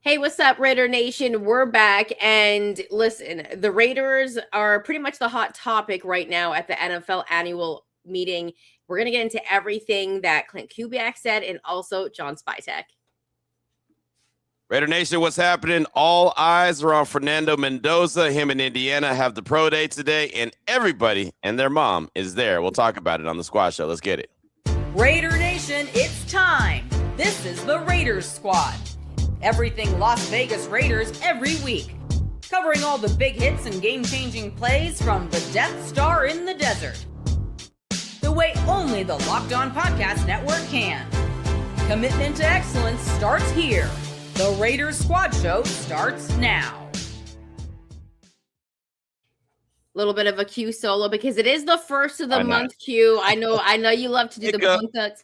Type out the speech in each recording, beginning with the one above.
Hey, what's up, Raider Nation? We're back. And listen, the Raiders are pretty much the hot topic right now at the NFL annual meeting. We're going to get into everything that Klint Kubiak said and also Jon Spytek. Raider Nation, what's happening? All eyes are on Fernando Mendoza. Him and Indiana have the pro day today, and everybody and their mom is there. We'll talk about it on the Squad Show. Let's get it. Raider Nation, it's time. This is the Raiders Squad. Everything Las Vegas Raiders every week. Covering all the big hits and game-changing plays from the Death Star in the desert. The way only the Locked On Podcast Network can. Commitment to excellence starts here. The Raiders Squad Show starts now. Little bit of a Q solo because it is the first of the month. Q. I know you love to do the bunk cuts.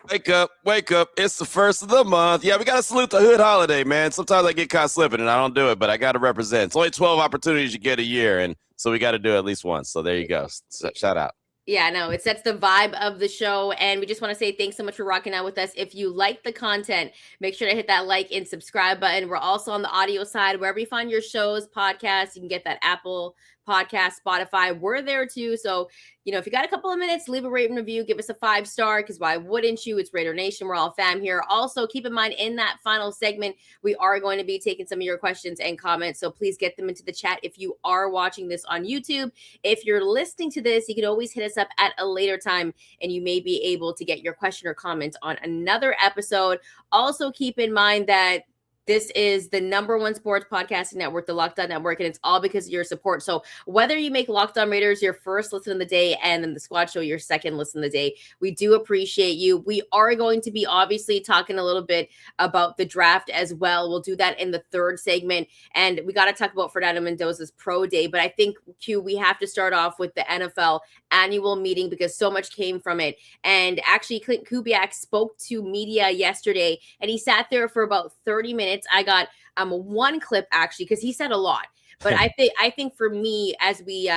Wake up. It's the first of the month. Yeah, we got to salute the hood holiday, man. Sometimes I get caught slipping and I don't do it, but I got to represent. It's only 12 opportunities you get a year, and so we got to do it at least once. So there you go. Shout out. Yeah, no, it sets the vibe of the show. And we just want to say thanks so much for rocking out with us. If you like the content, make sure to hit that like and subscribe button. We're also on the audio side, wherever you find your shows, podcasts, you can get that Apple Podcast, Spotify. We're there too. So, if you got a couple of minutes, leave a rating review, give us a 5-star, because why wouldn't you? It's Raider Nation. We're all fam here. Also, keep in mind, in that final segment, we are going to be taking some of your questions and comments. So please get them into the chat if you are watching this on YouTube. If you're listening to this, you can always hit us up at a later time, and you may be able to get your question or comment on another episode. Also, keep in mind that this is the #1 sports podcasting network, the Locked On Network, and it's all because of your support. So whether you make Locked On Raiders your first listen of the day and then the Squad Show your second listen of the day, we do appreciate you. We are going to be obviously talking a little bit about the draft as well. We'll do that in the third segment, and we got to talk about Fernando Mendoza's pro day. But I think, Q, we have to start off with the NFL annual meeting because so much came from it. And actually, Klint Kubiak spoke to media yesterday, and he sat there for about 30 minutes. I got one clip actually because he said a lot, but I think for me, as we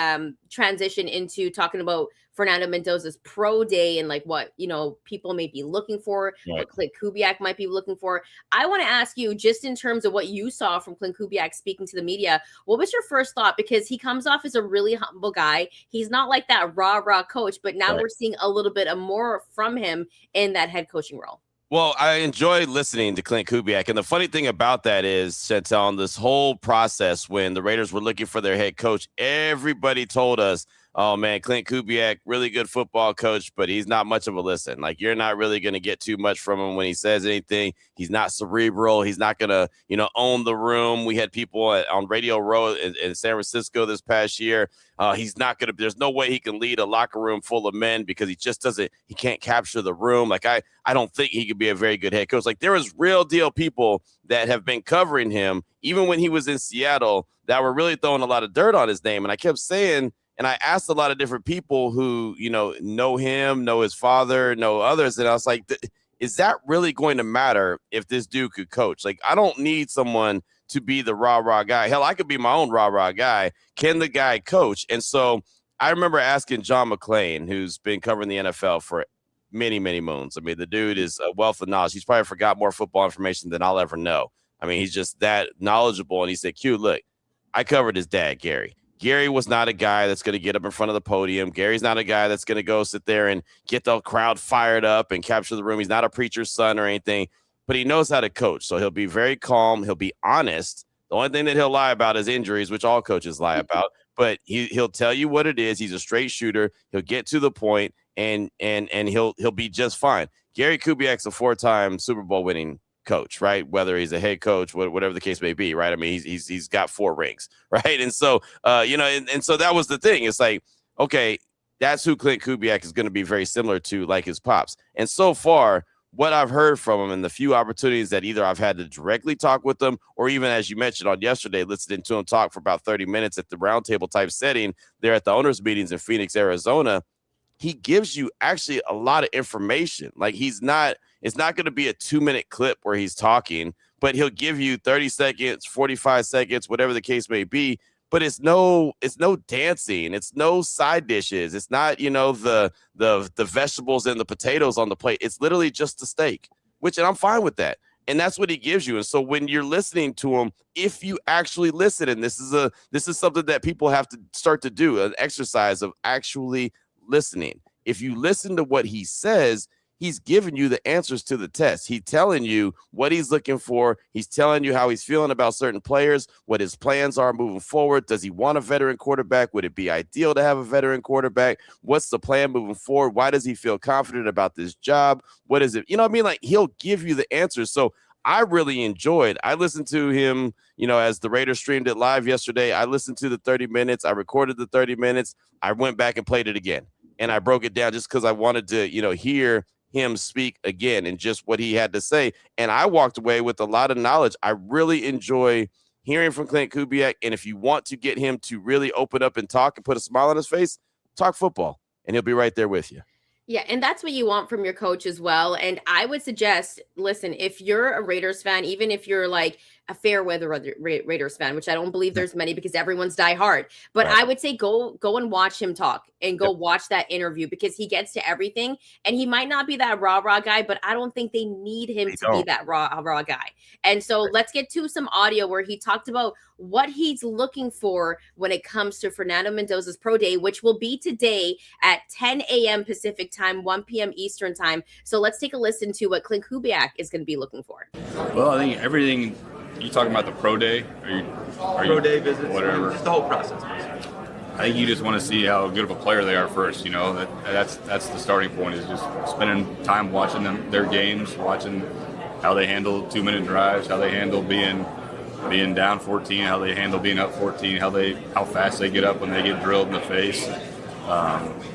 transition into talking about Fernando Mendoza's pro day and like what people may be looking for, what Klint Kubiak might be looking for, I want to ask you, just in terms of what you saw from Klint Kubiak speaking to the media, what was your first thought? Because he comes off as a really humble guy. He's not like that rah coach, but now we're seeing a little bit more from him in that head coaching role. Well, I enjoy listening to Klint Kubiak. And the funny thing about that is, Shantelle, on this whole process, when the Raiders were looking for their head coach, everybody told us, oh, man, Klint Kubiak, really good football coach, but he's not much of a listen. Like, you're not really going to get too much from him when he says anything. He's not cerebral. He's not going to, own the room. We had people on Radio Row in San Francisco this past year. He's not going to, there's no way he can lead a locker room full of men because he just doesn't, he can't capture the room. Like, I don't think he could be a very good head coach. Like, there was real deal people that have been covering him, even when he was in Seattle, that were really throwing a lot of dirt on his name. And I kept saying, and I asked a lot of different people who, know him, know his father, know others. And I was like, is that really going to matter if this dude could coach? Like, I don't need someone to be the rah-rah guy. Hell, I could be my own rah-rah guy. Can the guy coach? And so I remember asking John McClain, who's been covering the NFL for many, many moons. I mean, the dude is a wealth of knowledge. He's probably forgot more football information than I'll ever know. I mean, he's just that knowledgeable. And he said, Q, look, I covered his dad, Gary. Gary was not a guy that's going to get up in front of the podium. Gary's not a guy that's going to go sit there and get the crowd fired up and capture the room. He's not a preacher's son or anything, but he knows how to coach. So he'll be very calm. He'll be honest. The only thing that he'll lie about is injuries, which all coaches lie about, but he'll tell you what it is. He's a straight shooter. He'll get to the point and he'll be just fine. Gary Kubiak's a 4-time Super Bowl winning coach, right? Whether he's a head coach, whatever the case may be, right? I mean, he's got 4 rings, right? And so, and so that was the thing. It's like, okay, that's who Klint Kubiak is going to be very similar to, like his pops. And so far, what I've heard from him and the few opportunities that either I've had to directly talk with them, or even, as you mentioned on yesterday, listening to him talk for about 30 minutes at the roundtable type setting there at the owners' meetings in Phoenix, Arizona, he gives you actually a lot of information. Like, it's not going to be a 2-minute clip where he's talking, but he'll give you 30 seconds, 45 seconds, whatever the case may be. But it's no dancing. It's no side dishes. It's not, the vegetables and the potatoes on the plate. It's literally just the steak, and I'm fine with that. And that's what he gives you. And so when you're listening to him, if you actually listen, and this is something that people have to start to do, an exercise of actually listening. If you listen to what he says, he's giving you the answers to the test. He's telling you what he's looking for. He's telling you how he's feeling about certain players, what his plans are moving forward. Does he want a veteran quarterback? Would it be ideal to have a veteran quarterback? What's the plan moving forward? Why does he feel confident about this job? What is it? You know what I mean? Like, he'll give you the answers. So I really enjoyed. I listened to him, as the Raiders streamed it live yesterday. I listened to the 30 minutes. I recorded the 30 minutes. I went back and played it again. And I broke it down just because I wanted to, hear him speak again and just what he had to say. And I walked away with a lot of knowledge. I really enjoy hearing from Klint Kubiak. And if you want to get him to really open up and talk and put a smile on his face, talk football, and he'll be right there with you. Yeah, and that's what you want from your coach as well. And I would suggest, listen, if you're a Raiders fan, even if you're like a fair weather Raiders fan, which I don't believe there's many because everyone's diehard, but right. I would say go and watch him talk and go watch that interview because he gets to everything. And he might not be that rah guy, but I don't think they need him to be that raw guy. And so let's get to some audio where he talked about what he's looking for when it comes to Fernando Mendoza's pro day, which will be today at 10 a.m. Pacific time, 1 p.m. Eastern time. So let's take a listen to what Klint Kubiak is going to be looking for. Well, I think everything you talking about the pro day, pro day visits, whatever, just the whole process. I think you just want to see how good of a player they are first. That's the starting point, is just spending time watching their games, watching how they handle 2-minute drives, how they handle being down 14, how they handle being up 14, how fast they get up when they get drilled in the face.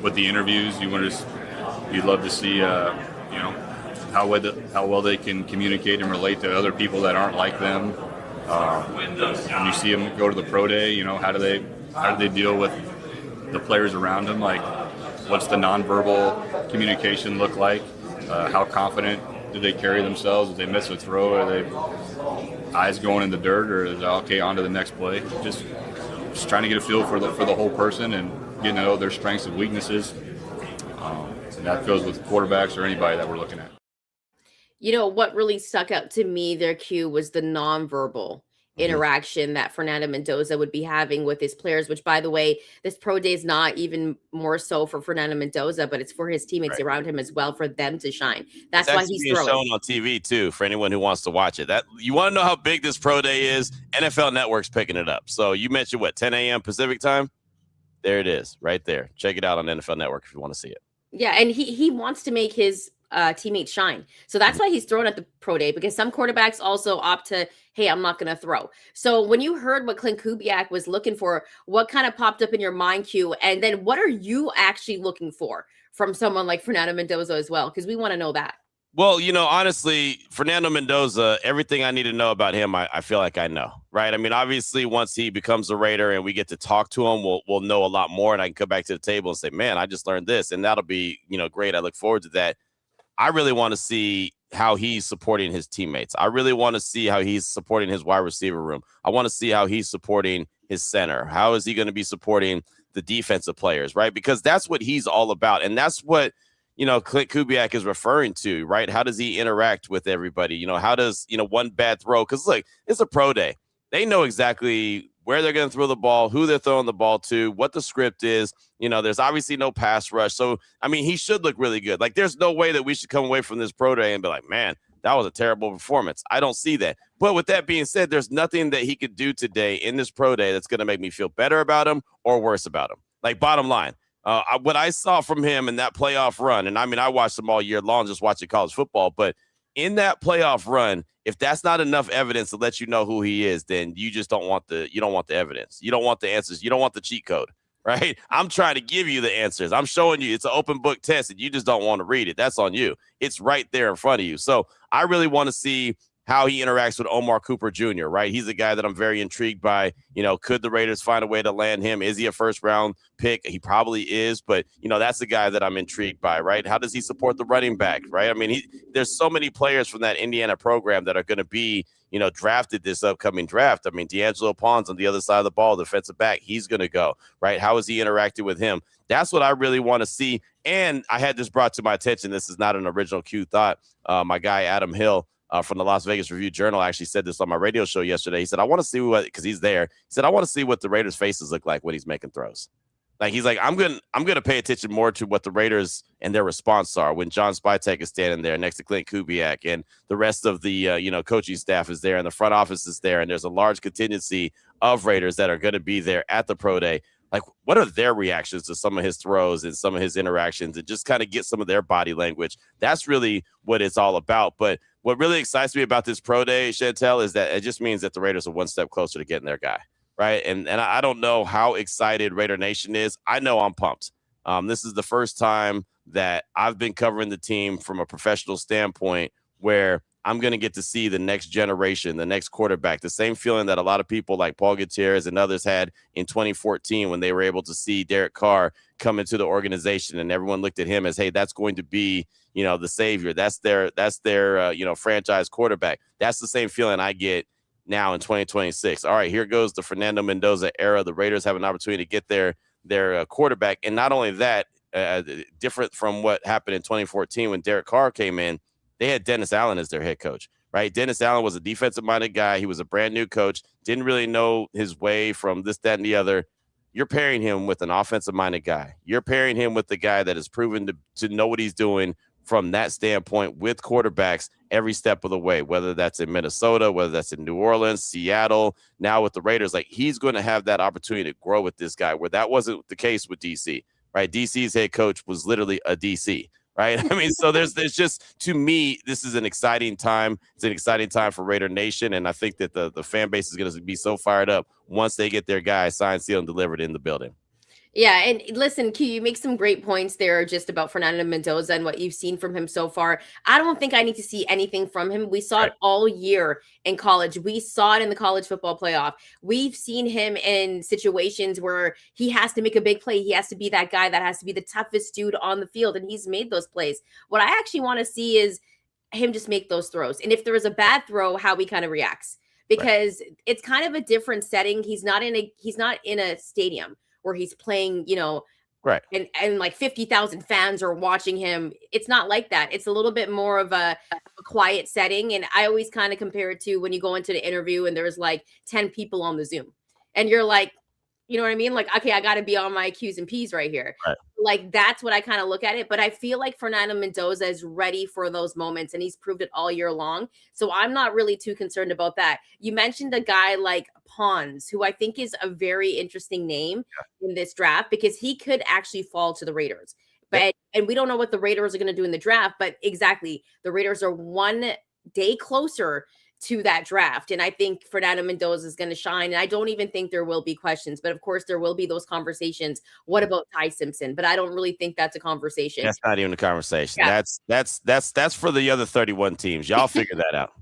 With the interviews, you'd love to see how well they can communicate and relate to other people that aren't like them. When you see them go to the pro day, how do they deal with the players around them? Like, what's the nonverbal communication look like? How confident do they carry themselves? If they miss a throw, are they eyes going in the dirt, or is it okay, on to the next play? Just trying to get a feel for the whole person and getting to know their strengths and weaknesses. And that goes with quarterbacks or anybody that we're looking at. What really stuck out to me there, Q, was the nonverbal interaction that Fernando Mendoza would be having with his players, which, by the way, this pro day is not even more so for Fernando Mendoza, but it's for his teammates around him as well, for them to shine. That's why he's being shown on TV too, for anyone who wants to watch it. That you want to know how big this pro day is, NFL Network's picking it up. So you mentioned 10 a.m. Pacific time? There it is, right there. Check it out on NFL Network if you want to see it. Yeah, and he wants to make his teammates shine. So that's why he's thrown at the pro day, because some quarterbacks also opt to, hey, I'm not going to throw. So when you heard what Klint Kubiak was looking for, what kind of popped up in your mind, Q? And then what are you actually looking for from someone like Fernando Mendoza as well? Because we want to know that. Well, honestly, Fernando Mendoza, everything I need to know about him, I feel like I know, right? I mean, obviously, once he becomes a Raider and we get to talk to him, we'll know a lot more, and I can come back to the table and say, man, I just learned this, and that'll be, great. I look forward to that. I really want to see how he's supporting his teammates. I really want to see how he's supporting his wide receiver room. I want to see how he's supporting his center. How is he going to be supporting the defensive players, right? Because that's what he's all about, and that's what Klint Kubiak is referring to, right? How does he interact with everybody? How does, one bad throw? Because, look, it's a pro day. They know exactly where they're going to throw the ball, who they're throwing the ball to, what the script is. There's obviously no pass rush. So, I mean, he should look really good. Like, there's no way that we should come away from this pro day and be like, man, that was a terrible performance. I don't see that. But with that being said, there's nothing that he could do today in this pro day that's going to make me feel better about him or worse about him. Like, bottom line. What I saw from him in that playoff run, and I mean, I watched him all year long, just watching college football, but in that playoff run, if that's not enough evidence to let you know who he is, then you just don't want the evidence. You don't want the answers. You don't want the cheat code, right? I'm trying to give you the answers. I'm showing you it's an open book test and you just don't want to read it. That's on you. It's right there in front of you. So I really want to see how he interacts with Omar Cooper Jr., right? He's a guy that I'm very intrigued by. Could the Raiders find a way to land him? Is he a first-round pick? He probably is, but, that's the guy that I'm intrigued by, right? How does he support the running back, right? I mean, there's so many players from that Indiana program that are going to be, drafted this upcoming draft. I mean, D'Angelo Pons on the other side of the ball, defensive back, he's going to go, right? How is he interacting with him? That's what I really want to see. And I had this brought to my attention. This is not an original Q thought. My guy, Adam Hill, from the Las Vegas Review-Journal actually said this on my radio show yesterday. He said, I want to see what, because he's there. He said, I want to see what the Raiders' faces look like when he's making throws. Like, he's like, I'm gonna pay attention more to what the Raiders and their response are when Jon Spytek is standing there next to Klint Kubiak and the rest of the coaching staff is there and the front office is there, and there's a large contingency of Raiders that are going to be there at the pro day. Like, what are their reactions to some of his throws and some of his interactions, and just kind of get some of their body language? That's really what it's all about. But what really excites me about this pro day, Shantelle, is that it just means that the Raiders are one step closer to getting their guy. Right. And I don't know how excited Raider Nation is. I know I'm pumped. This is the first time that I've been covering the team from a professional standpoint where I'm going to get to see the next generation, the next quarterback, the same feeling that a lot of people like Paul Gutierrez and others had in 2014 when they were able to see Derek Carr come into the organization and everyone looked at him as, hey, that's going to be, the savior. That's their franchise quarterback. That's the same feeling I get now in 2026. All right, here goes the Fernando Mendoza era. The Raiders have an opportunity to get their quarterback. And not only that, different from what happened in 2014 when Derek Carr came in, they had Dennis Allen as their head coach, right? Dennis Allen was a defensive-minded guy. He was a brand-new coach, didn't really know his way from this, that, and the other. You're pairing him with an offensive-minded guy. You're pairing him with the guy that is proven to know what he's doing from that standpoint with quarterbacks every step of the way, whether that's in Minnesota, whether that's in New Orleans, Seattle, now with the Raiders. Like, he's going to have that opportunity to grow with this guy, where that wasn't the case with DC, right? DC's head coach was literally a DC, right? I mean, so there's just, to me, this is an exciting time. It's an exciting time for Raider Nation, and I think that the fan base is going to be so fired up once they get their guy signed, sealed, and delivered in the building. Yeah, and listen, Q, you make some great points there just about Fernando Mendoza and what you've seen from him so far. I don't think I need to see anything from him. We saw it all year in college. We saw it in the college football playoff. We've seen him in situations where he has to make a big play. He has to be that guy that has to be the toughest dude on the field, and he's made those plays. What I actually want to see is him just make those throws. And if there is a bad throw, how he kind of reacts. Because it's kind of a different setting. He's not in a stadium where he's playing, right. And like 50,000 fans are watching him. It's not like that. It's a little bit more of a quiet setting. And I always kind of compare it to when you go into the interview and there's like 10 people on the Zoom and you're like, you know what I mean? Like, okay, I got to be on my Q's and P's right here. Right. Like, that's what I kind of look at it. But I feel like Fernando Mendoza is ready for those moments, and he's proved it all year long. So I'm not really too concerned about that. You mentioned a guy like Pons, who I think is a very interesting name in this draft because he could actually fall to the Raiders. But and we don't know what the Raiders are going to do in the draft, but exactly, the Raiders are one day closer to that draft. And I think Fernando Mendoza is going to shine. And I don't even think there will be questions, but of course there will be those conversations. What about Ty Simpson? But I don't really think that's a conversation. That's not even a conversation. Yeah. That's for the other 31 teams. Y'all figure that out.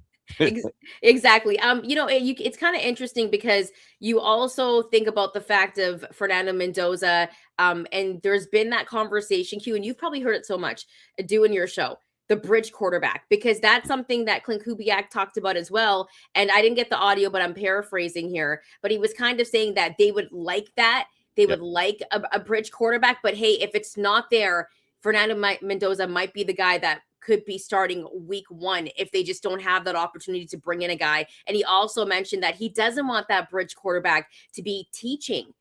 Exactly. It's kind of interesting because you also think about the fact of Fernando Mendoza. And there's been that conversation, Q, and you've probably heard it so much doing your show. The bridge quarterback, because that's something that Clint Kubiak talked about as well. And I didn't get the audio, but I'm paraphrasing here. But he was kind of saying that they would like that. They would like a bridge quarterback. But hey, if it's not there, Fernando Mendoza might be the guy that could be starting week 1 if they just don't have that opportunity to bring in a guy. And he also mentioned that he doesn't want that bridge quarterback to be teaching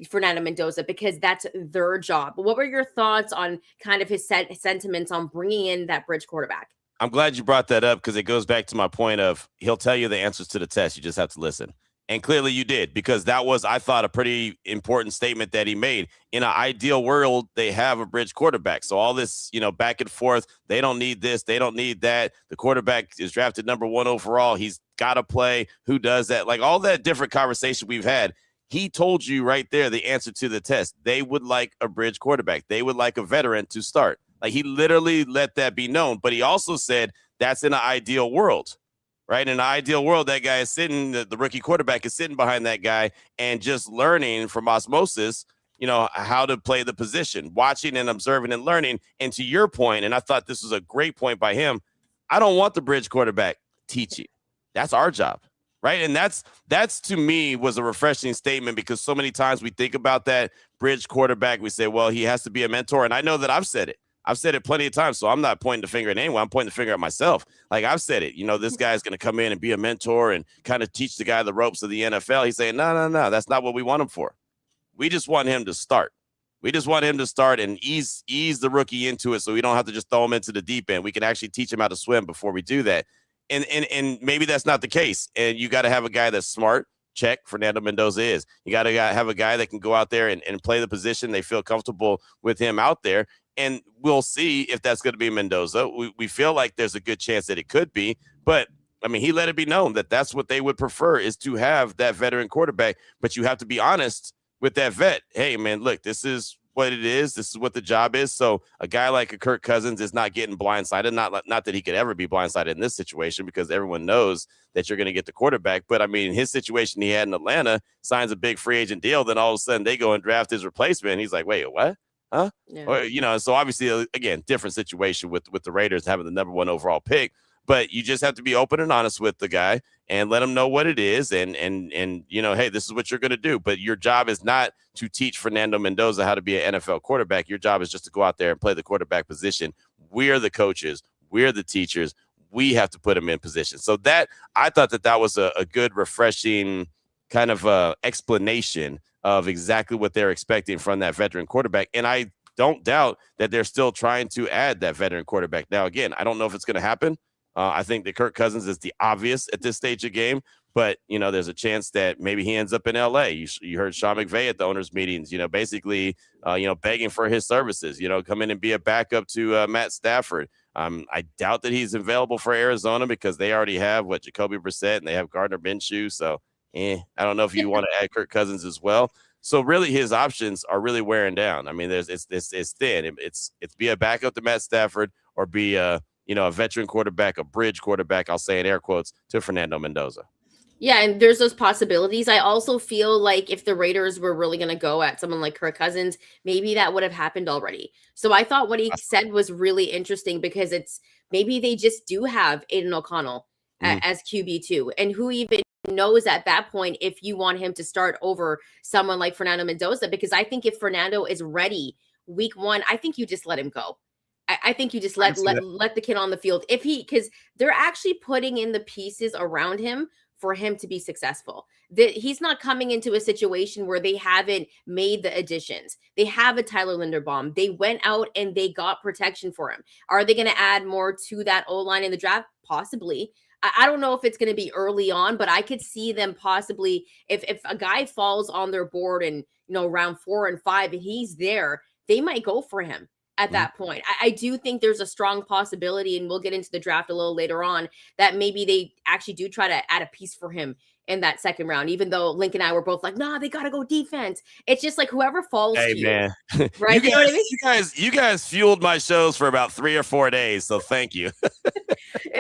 Fernando Mendoza, because that's their job. What were your thoughts on kind of his sentiments on bringing in that bridge quarterback? I'm glad you brought that up because it goes back to my point of he'll tell you the answers to the test. You just have to listen. And clearly you did, because that was, I thought, a pretty important statement that he made. In an ideal world, they have a bridge quarterback. So all this, back and forth, they don't need this, they don't need that. The quarterback is drafted number 1 overall. He's got to play. Who does that? Like all that different conversation we've had. He told you right there the answer to the test. They would like a bridge quarterback. They would like a veteran to start. Like he literally let that be known. But he also said that's in an ideal world, right? In an ideal world, that guy is sitting, the rookie quarterback is sitting behind that guy and just learning from osmosis, how to play the position, watching and observing and learning. And to your point, and I thought this was a great point by him, I don't want the bridge quarterback teaching. That's our job. Right. And that's to me was a refreshing statement, because so many times we think about that bridge quarterback. We say, well, he has to be a mentor. And I know that I've said it. I've said it plenty of times, so I'm not pointing the finger at anyone. I'm pointing the finger at myself. Like I've said it, this guy's going to come in and be a mentor and kind of teach the guy the ropes of the NFL. He's saying, no, that's not what we want him for. We just want him to start. We just want him to start and ease the rookie into it, so we don't have to just throw him into the deep end. We can actually teach him how to swim before we do that. And maybe that's not the case. And you got to have a guy that's smart. Check. Fernando Mendoza is. You got to have a guy that can go out there and play the position. They feel comfortable with him out there. And we'll see if that's going to be Mendoza. We feel like there's a good chance that it could be. But, I mean, he let it be known that that's what they would prefer, is to have that veteran quarterback. But you have to be honest with that vet. Hey, man, look, this is what it is. This is what the job is. So a guy like a Kirk Cousins is not getting blindsided. Not that he could ever be blindsided in this situation, because everyone knows that you're going to get the quarterback. But I mean, his situation he had in Atlanta, signs a big free agent deal. Then all of a sudden they go and draft his replacement. And he's like, wait, what? Huh? Yeah. Or, so obviously, again, different situation with the Raiders having the number 1 overall pick. But you just have to be open and honest with the guy and let him know what it is. And hey, this is what you're going to do. But your job is not to teach Fernando Mendoza how to be an NFL quarterback. Your job is just to go out there and play the quarterback position. We're the coaches. We're the teachers. We have to put him in position. So I thought that was a good, refreshing kind of explanation of exactly what they're expecting from that veteran quarterback. And I don't doubt that they're still trying to add that veteran quarterback. Now, again, I don't know if it's going to happen. I think that Kirk Cousins is the obvious at this stage of game, but, there's a chance that maybe he ends up in L.A. You heard Sean McVay at the owners' meetings, basically, begging for his services, come in and be a backup to Matt Stafford. I doubt that he's available for Arizona, because they already have Jacoby Brissett and they have Gardner Minshew. So, I don't know if you want to add Kirk Cousins as well. So really, his options are really wearing down. I mean, it's thin. It's be a backup to Matt Stafford, or be a veteran quarterback, a bridge quarterback, I'll say in air quotes, to Fernando Mendoza. Yeah, and there's those possibilities. I also feel like if the Raiders were really going to go at someone like Kirk Cousins, maybe that would have happened already. So I thought what he said was really interesting, because maybe they just do have Aiden O'Connell as QB2. And who even knows at that point if you want him to start over someone like Fernando Mendoza? Because I think if Fernando is ready week 1, I think you just let him go. I think you just let the kid on the field, because they're actually putting in the pieces around him for him to be successful. He's not coming into a situation where they haven't made the additions. They have a Tyler Linderbaum. They went out and they got protection for him. Are they going to add more to that O-line in the draft? Possibly. I don't know if it's going to be early on, but I could see them possibly, if a guy falls on their board and, round 4 and 5 and he's there, they might go for him at that point. I do think there's a strong possibility, and we'll get into the draft a little later on, that maybe they actually do try to add a piece for him in that second round, even though Link and I were both like, nah, they got to go defense. It's just like whoever falls to man. You, right? You know what I mean? You guys fueled my shows for about 3 or 4 days, so thank you.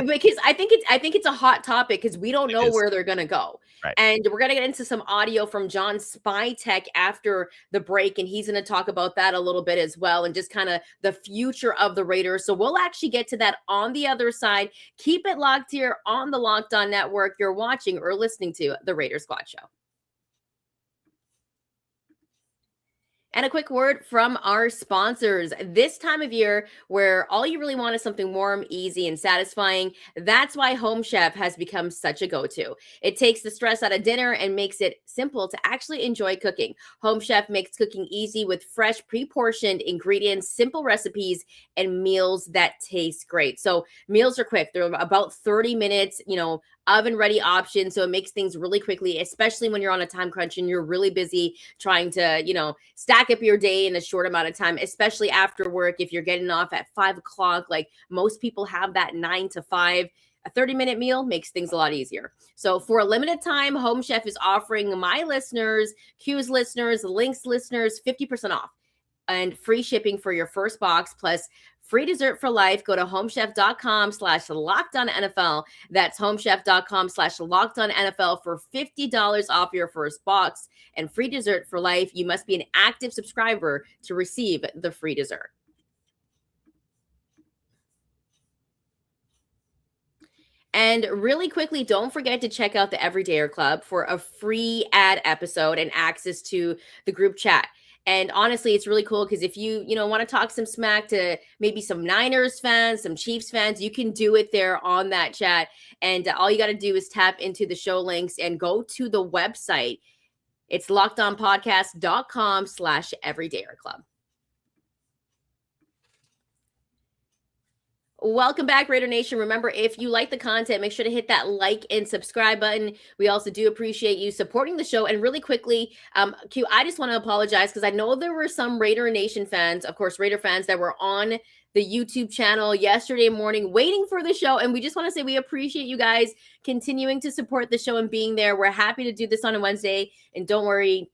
Because I think it's a hot topic, because we don't know where they're going to go. Right. And we're going to get into some audio from Jon Spytek after the break, and he's going to talk about that a little bit as well, and just kind of the future of the Raiders. So we'll actually get to that on the other side. Keep it locked here on the Locked On Network. You're watching or listening to the Raider Squad Show. And a quick word from our sponsors. This time of year, where all you really want is something warm, easy, and satisfying, that's why Home Chef has become such a go-to. It takes the stress out of dinner and makes it simple to actually enjoy cooking. Home Chef makes cooking easy with fresh, pre-portioned ingredients, simple recipes, and meals that taste great. So meals are quick. They're about 30 minutes, oven ready option. So it makes things really quickly, especially when you're on a time crunch and you're really busy trying to, stack up your day in a short amount of time, especially after work. If you're getting off at 5 o'clock, like most people have that 9 to 5, a 30-minute meal makes things a lot easier. So for a limited time, Home Chef is offering my listeners, Q's listeners, Link's listeners, 50% off and free shipping for your first box, plus free dessert for life. Go to homechef.com/lockedonnfl. That's homechef.com/lockedonnfl for $50 off your first box and free dessert for life. You must be an active subscriber to receive the free dessert. And really quickly, don't forget to check out the Everydayer Club for a free ad episode and access to the group chat. And honestly, it's really cool because if you want to talk some smack to maybe some Niners fans, some Chiefs fans, you can do it there on that chat. And all you got to do is tap into the show links and go to the website. It's lockedonpodcast.com/everydayerclub. Welcome back, Raider Nation. Remember, if you like the content, make sure to hit that like and subscribe button. We also do appreciate you supporting the show. And really quickly, Q, I just want to apologize because I know there were some Raider Nation fans, of course, Raider fans that were on the YouTube channel yesterday morning waiting for the show. And we just want to say we appreciate you guys continuing to support the show and being there. We're happy to do this on a Wednesday. And don't worry,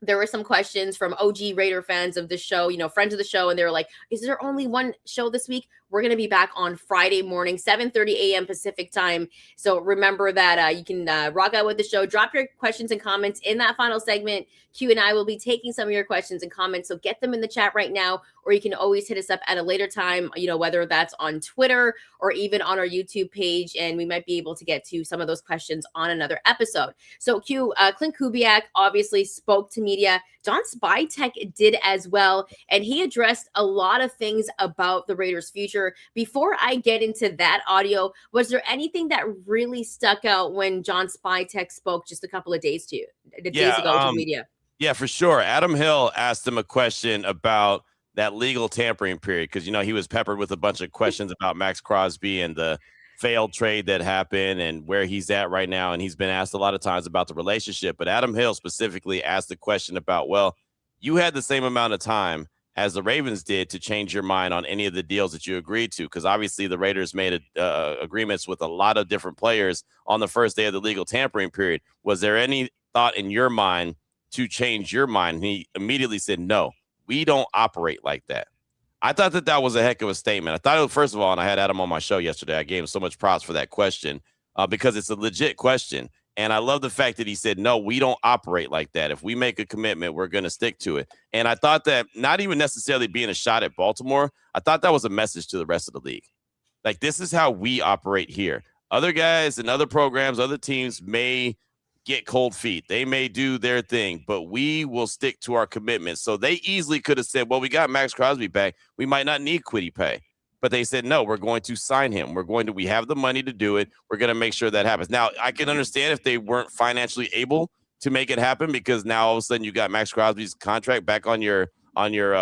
there were some questions from OG Raider fans of the show, friends of the show. And they were like, is there only one show this week? We're going to be back on Friday morning, 7:30 a.m. Pacific time. So remember that you can rock out with the show. Drop your questions and comments in that final segment. Q and I will be taking some of your questions and comments. So get them in the chat right now, or you can always hit us up at a later time, whether that's on Twitter or even on our YouTube page. And we might be able to get to some of those questions on another episode. So Q, Klint Kubiak obviously spoke to media. Jon Spytek did as well. And he addressed a lot of things about the Raiders' future. Before I get into that audio, was there anything that really stuck out when Jon Spytek spoke just a couple of days ago to media? Yeah, for sure. Adam Hill asked him a question about that legal tampering period because, he was peppered with a bunch of questions about Maxx Crosby and the failed trade that happened and where he's at right now. And he's been asked a lot of times about the relationship. But Adam Hill specifically asked the question about, well, you had the same amount of time as the Ravens did to change your mind on any of the deals that you agreed to, because obviously the Raiders made agreements with a lot of different players on the first day of the legal tampering period. Was there any thought in your mind to change your mind? And he immediately said, no, we don't operate like that. I thought that was a heck of a statement. I thought it was, first of all, and I had Adam on my show yesterday, I gave him so much props for that question because it's a legit question. And I love the fact that he said, no, we don't operate like that. If we make a commitment, we're going to stick to it. And I thought that not even necessarily being a shot at Baltimore, I thought that was a message to the rest of the league. Like, this is how we operate here. Other guys and other programs, other teams may get cold feet. They may do their thing, but we will stick to our commitments. So they easily could have said, well, we got Maxx Crosby back. We might not need Kwity Paye. But they said, no, we're going to sign him. We have the money to do it. We're going to make sure that happens. Now, I can understand if they weren't financially able to make it happen, because now all of a sudden you got Maxx Crosby's contract back on your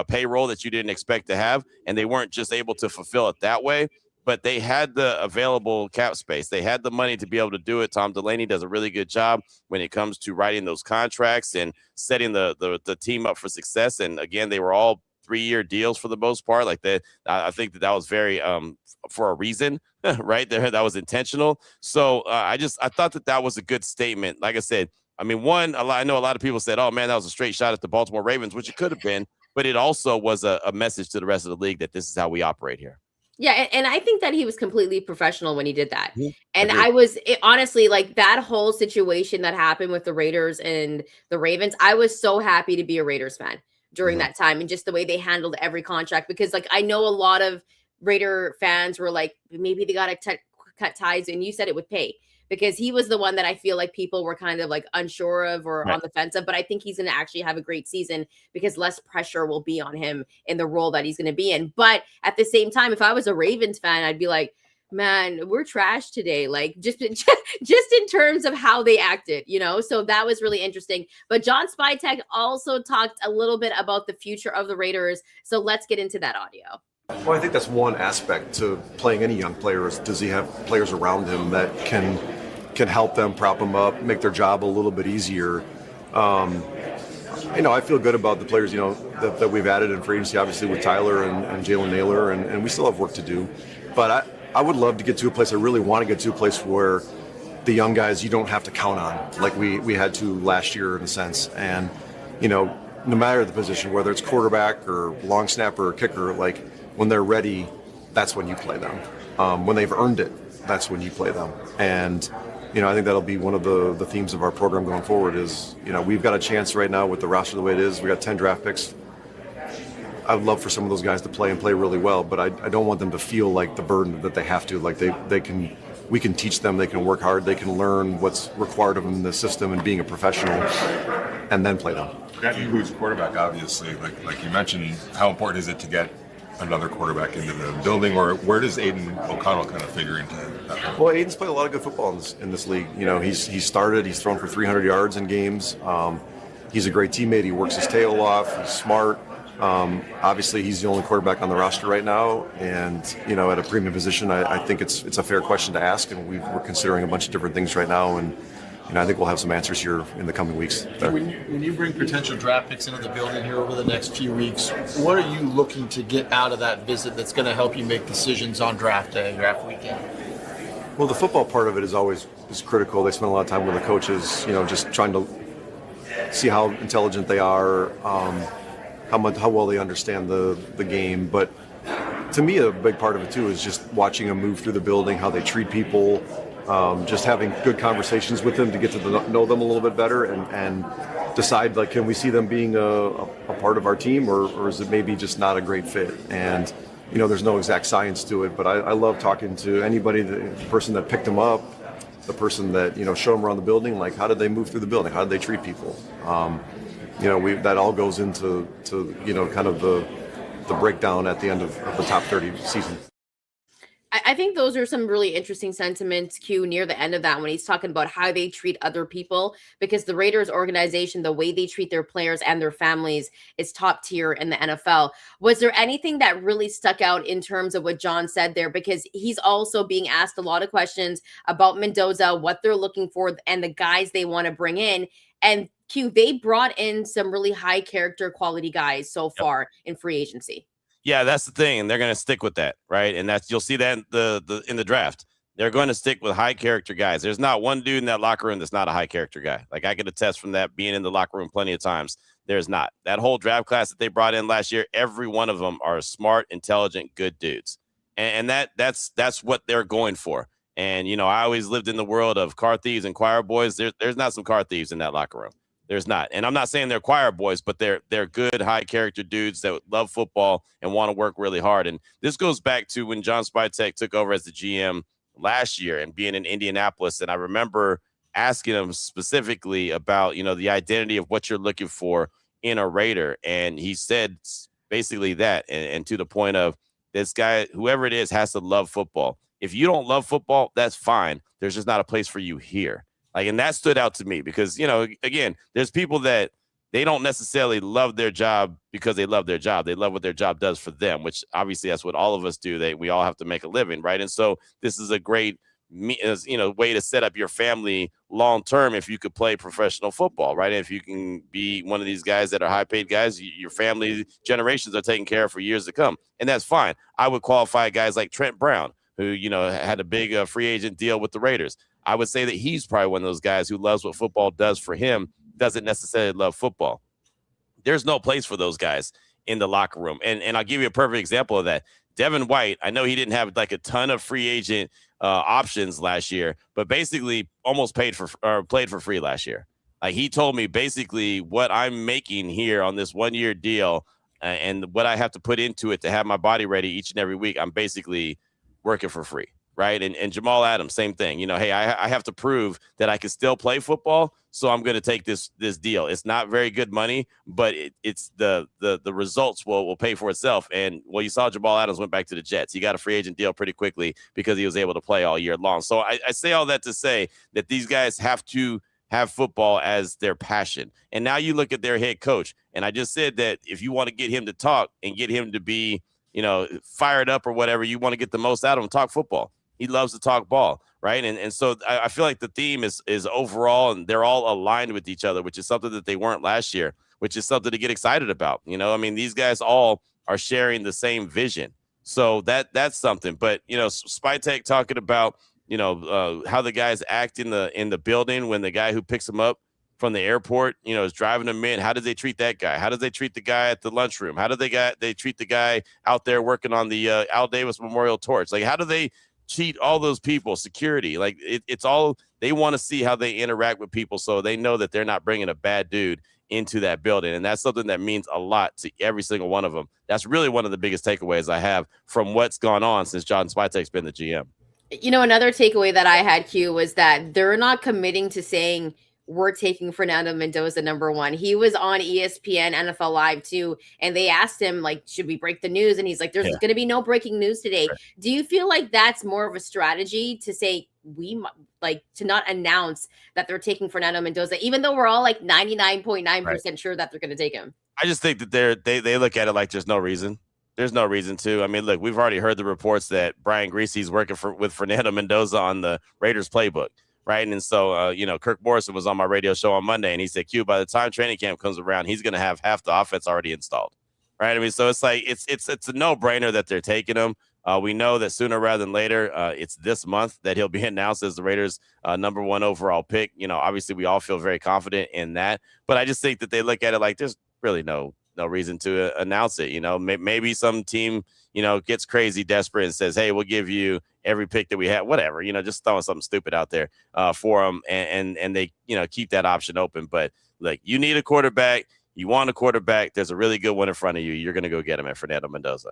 payroll that you didn't expect to have, and they weren't just able to fulfill it that way. But they had the available cap space. They had the money to be able to do it. Tom Delaney does a really good job when it comes to writing those contracts and setting the team up for success. And again, they were all 3-year deals for the most part. Like that, I think that was very for a reason, right there. That was intentional. So I thought that was a good statement. Like I said, I mean, I know a lot of people said, oh man, that was a straight shot at the Baltimore Ravens, which it could have been, but it also was a message to the rest of the league that this is how we operate here. Yeah, and I think that he was completely professional when he did that. Mm-hmm. And honestly, like that whole situation that happened with the Raiders and the Ravens, I was so happy to be a Raiders fan during that time, and just the way they handled every contract, because like I know a lot of Raider fans were like, maybe they got to cut ties, and you said it with Paye, because he was the one that I feel like people were kind of like unsure of or on the fence of, but I think he's going to actually have a great season because less pressure will be on him in the role that he's going to be in. But at the same time, if I was a Ravens fan, I'd be like, man, we're trash today. Like just in terms of how they acted, so that was really interesting. But Jon Spytek also talked a little bit about the future of the Raiders. So let's get into that audio. Well, I think that's one aspect to playing any young player is, does he have players around him that can help them, prop them up, make their job a little bit easier. I feel good about the players, that we've added in free agency, obviously with Tyler and Jalen Naylor, and we still have work to do. But I would love to get to a place, I really want to get to a place where the young guys you don't have to count on, like we had to last year in a sense. And, no matter the position, whether it's quarterback or long snapper or kicker, like when they're ready, that's when you play them. When they've earned it, that's when you play them. And I think that'll be one of the themes of our program going forward is, we've got a chance right now with the roster the way it is. We got 10 draft picks. I'd love for some of those guys to play really well, but I don't want them to feel like the burden that they have to. Like they can we can teach them, they can work hard, they can learn what's required of them in the system and being a professional, and then play them. That includes quarterback, obviously. Like you mentioned, how important is it to get another quarterback into the building, or where does Aiden O'Connell kind of figure into that? Well, Aiden's played a lot of good football in this league. You know, he's thrown for 300 yards in games. He's a great teammate. He works his tail off. He's smart. Obviously, he's the only quarterback on the roster right now, and you know, at a premium position, I think it's a fair question to ask, and we're considering a bunch of different things right now, and you know, I think we'll have some answers here in the coming weeks. When you bring potential draft picks into the building here over the next few weeks, what are you looking to get out of that visit that's going to help you make decisions on draft day, draft weekend? Well, the football part of it is critical. They spend a lot of time with the coaches, you know, just trying to see how intelligent they are, how well they understand the game. But to me, a big part of it too is just watching them move through the building, how they treat people, just having good conversations with them to get to know them a little bit better, and decide, like, can we see them being a part of our team, or is it maybe just not a great fit? And you know, there's no exact science to it, but I love talking to anybody, the person that picked them up, the person that, you know, showed them around the building, like, how did they move through the building? How did they treat people? You know, that all goes into you know, kind of the breakdown at the end of the top 30 season. I think those are some really interesting sentiments, Q, near the end of that, when he's talking about how they treat other people, because the Raiders organization, the way they treat their players and their families is top tier in the NFL. Was there anything that really stuck out in terms of what Jon said there? Because he's also being asked a lot of questions about Mendoza, what they're looking for, and the guys they want to bring in. And Q, they brought in some really high character quality guys so far in free agency. Yeah, that's the thing, and they're going to stick with that, right? And you'll see that in the draft. They're going to stick with high character guys. There's not one dude in that locker room that's not a high character guy. Like, I can attest from that, being in the locker room plenty of times. There's not. That whole draft class that they brought in last year, every one of them are smart, intelligent, good dudes, and that's what they're going for. And you know, I always lived in the world of car thieves and choir boys. There's not some car thieves in that locker room. There's not. And I'm not saying they're choir boys, but they're good, high character dudes that love football and want to work really hard. And this goes back to when Jon Spytek took over as the GM last year and being in Indianapolis. And I remember asking him specifically about, you know, the identity of what you're looking for in a Raider. And he said basically that, and to the point of, this guy, whoever it is, has to love football. If you don't love football, that's fine. There's just not a place for you here. Like, and that stood out to me because, you know, again, there's people that they don't necessarily love their job because they love their job. They love what their job does for them, which obviously that's what all of us do. We all have to make a living, right? And so this is a great, you know, way to set up your family long term if you could play professional football, right? And if you can be one of these guys that are high paid guys, your family generations are taken care of for years to come, and that's fine. I would qualify guys like Trent Brown, who, you know, had a big free agent deal with the Raiders. I would say that he's probably one of those guys who loves what football does for him, doesn't necessarily love football. There's no place for those guys in the locker room. And I'll give you a perfect example of that. Devin White, I know he didn't have like a ton of free agent options last year, but basically almost played for free last year. Like, he told me basically what I'm making here on this 1 year deal and what I have to put into it to have my body ready each and every week, I'm basically working for free. Right. And Jamal Adams, same thing. You know, hey, I have to prove that I can still play football. So I'm going to take this deal. It's not very good money, but it's the results will pay for itself. And well, you saw Jamal Adams went back to the Jets. He got a free agent deal pretty quickly because he was able to play all year long. So I say all that to say that these guys have to have football as their passion. And now you look at their head coach. And I just said that if you want to get him to talk and get him to be, you know, fired up or whatever, you want to get the most out of him, talk football. He loves to talk ball, right? And so I feel like the theme is overall, and they're all aligned with each other, which is something that they weren't last year, which is something to get excited about. You know, I mean, these guys all are sharing the same vision. So that's something. But, you know, Spytek talking about, you know, how the guys act in the building when the guy who picks them up from the airport, you know, is driving them in. How did they treat that guy? How did they treat the guy at the lunchroom? How did they treat the guy out there working on the Al Davis Memorial Torch? Like, how do they cheat all those people, security? Like, it's all, they want to see how they interact with people so they know that they're not bringing a bad dude into that building. And that's something that means a lot to every single one of them. That's really one of the biggest takeaways I have from what's gone on since Jon Spytek's been the GM. Another takeaway that I had, Q, was that they're not committing to saying we're taking Fernando Mendoza number one. He was on ESPN NFL Live too, and they asked him, like, should we break the news? And he's like, there's going to be no breaking news today. Right. Do you feel like that's more of a strategy to say to not announce that they're taking Fernando Mendoza, even though we're all like 99.9% sure that they're going to take him? I just think that they look at it like there's no reason. There's no reason to. I mean, look, we've already heard the reports that Brian Griese's working with Fernando Mendoza on the Raiders playbook, right? And so, Kirk Morrison was on my radio show on Monday, and he said, Q, by the time training camp comes around, he's going to have half the offense already installed, right? I mean, so it's like it's a no-brainer that they're taking him. We know that sooner rather than later, it's this month that he'll be announced as the Raiders' number one overall pick. Obviously, we all feel very confident in that, but I just think that they look at it like there's really no reason to announce it. Maybe some team, gets crazy desperate and says, hey, we'll give you every pick that we have, whatever, just throwing something stupid out there for them. And they, keep that option open. But like, you need a quarterback. You want a quarterback. There's a really good one in front of you. You're going to go get him at Fernando Mendoza.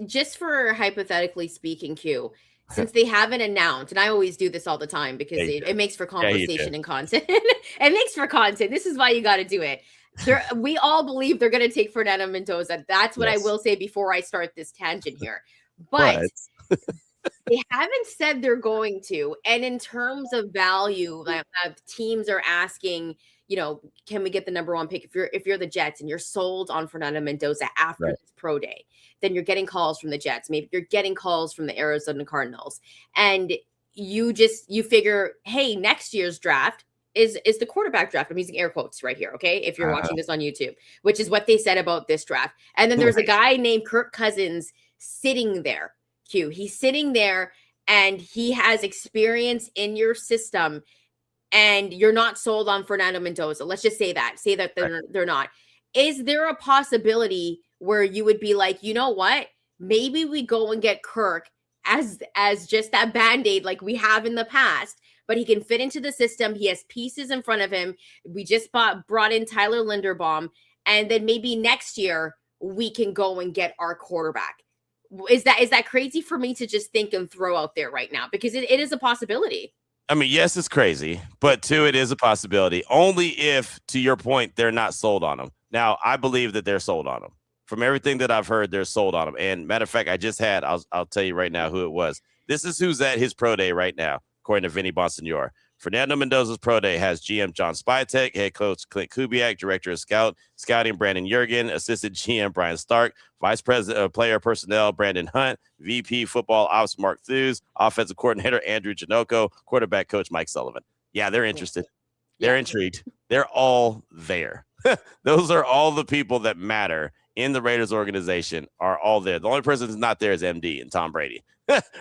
Just for hypothetically speaking, Q, since they haven't announced, and I always do this all the time because it makes for conversation and content. It makes for content. This is why you got to do it. We all believe they're going to take Fernando Mendoza. That's what I will say before I start this tangent here. But they haven't said they're going to. And in terms of value, teams are asking, can we get the number one pick? If you're the Jets and you're sold on Fernando Mendoza after this pro day, then you're getting calls from the Jets. Maybe you're getting calls from the Arizona Cardinals. And you figure, hey, next year's draft is the quarterback draft. I'm using air quotes right here, okay? If you're watching this on YouTube, which is what they said about this draft. And then there's a guy named Kirk Cousins sitting there, Q. He's sitting there and he has experience in your system and you're not sold on Fernando Mendoza. Let's just say that. Say that they're not. Is there a possibility where you would be like, you know what? Maybe we go and get Kirk as just that Band-Aid like we have in the past, but he can fit into the system. He has pieces in front of him. We just brought in Tyler Linderbaum, and then maybe next year we can go and get our quarterback. Is that crazy for me to just think and throw out there right now? Because it is a possibility. I mean, yes, it's crazy, but two, it is a possibility. Only if, to your point, they're not sold on him. Now, I believe that they're sold on him. From everything that I've heard, they're sold on him. And matter of fact, I'll tell you right now who it was. This is who's at his pro day right now, according to Vinny Bonsignore. Fernando Mendoza's pro day has GM Jon Spytek, head coach Klint Kubiak, director of scouting Brandon Jurgen, assistant GM Brian Stark, vice president of player personnel Brandon Hunt, VP football ops Mark Thews, offensive coordinator Andrew Janocko, quarterback coach Mike Sullivan. Yeah, they're interested. They're intrigued. They're all there. Those are all the people that matter in the Raiders organization are all there. The only person that's not there is MD and Tom Brady.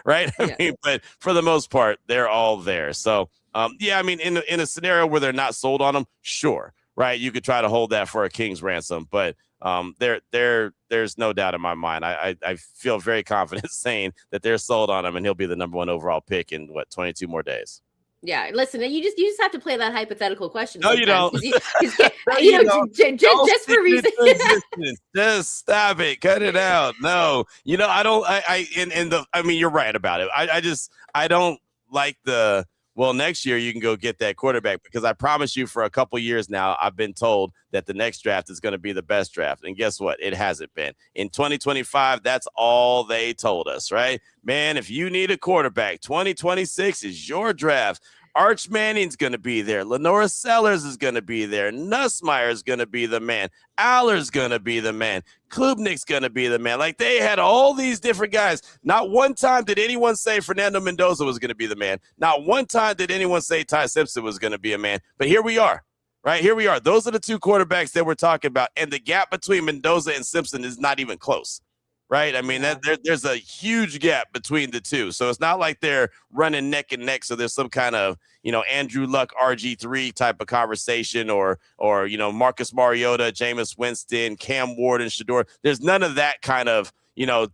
Right? I mean, but for the most part, they're all there. So, I mean, in a scenario where they're not sold on them, sure, right? You could try to hold that for a king's ransom, but there's no doubt in my mind. I feel very confident saying that they're sold on him, and he'll be the number one overall pick in 22 more more days. Yeah, listen, you just have to play that hypothetical question. No, you don't. Just for reason. Just stop it. Cut it out. No, I don't. I mean, you're right about it. I don't like well, next year you can go get that quarterback, because I promise you for a couple years now, I've been told that the next draft is going to be the best draft. And guess what? It hasn't been. In 2025, that's all they told us, right? Man, if you need a quarterback, 2026 is your draft. Arch Manning's going to be there. Lenora Sellers is going to be there. Nussmeier is going to be the man. Aller's going to be the man. Klubnik's going to be the man. Like, they had all these different guys. Not one time did anyone say Fernando Mendoza was going to be the man. Not one time did anyone say Ty Simpson was going to be a man. But here we are, right? Here we are. Those are the two quarterbacks that we're talking about. And the gap between Mendoza and Simpson is not even close. Right. I mean, there's a huge gap between the two. So it's not like they're running neck and neck. So there's some kind of, Andrew Luck, RG3 type of conversation or Marcus Mariota, Jameis Winston, Cam Ward and Shador. There's none of that kind of,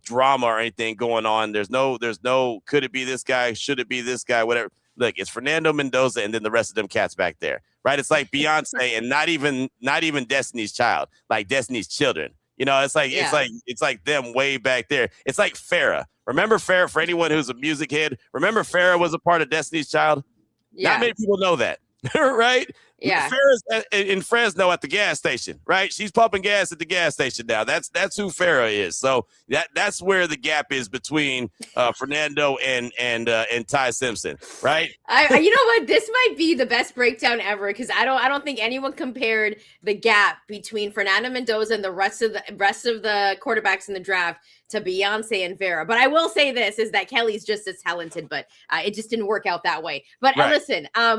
drama or anything going on. There's no, could it be this guy? Should it be this guy? Whatever. Look, it's Fernando Mendoza and then the rest of them cats back there. Right. It's like Beyonce and not even Destiny's Child, like Destiny's Children. It's like them way back there. It's like Farrah, Remember Farrah, for anyone who's a music head, remember Farrah was a part of Destiny's Child? Yeah. Not many people know that, right? Yeah. Farrah's in Fresno at the gas station, right? She's pumping gas at the gas station now. That's who Farrah is. So that's where the gap is between Fernando and Ty Simpson, right? You know what? This might be the best breakdown ever because I don't think anyone compared the gap between Fernando Mendoza and the rest of the quarterbacks in the draft to Beyonce and Farrah. But I will say this is that Kelly's just as talented, but it just didn't work out that way. But Right. Listen, I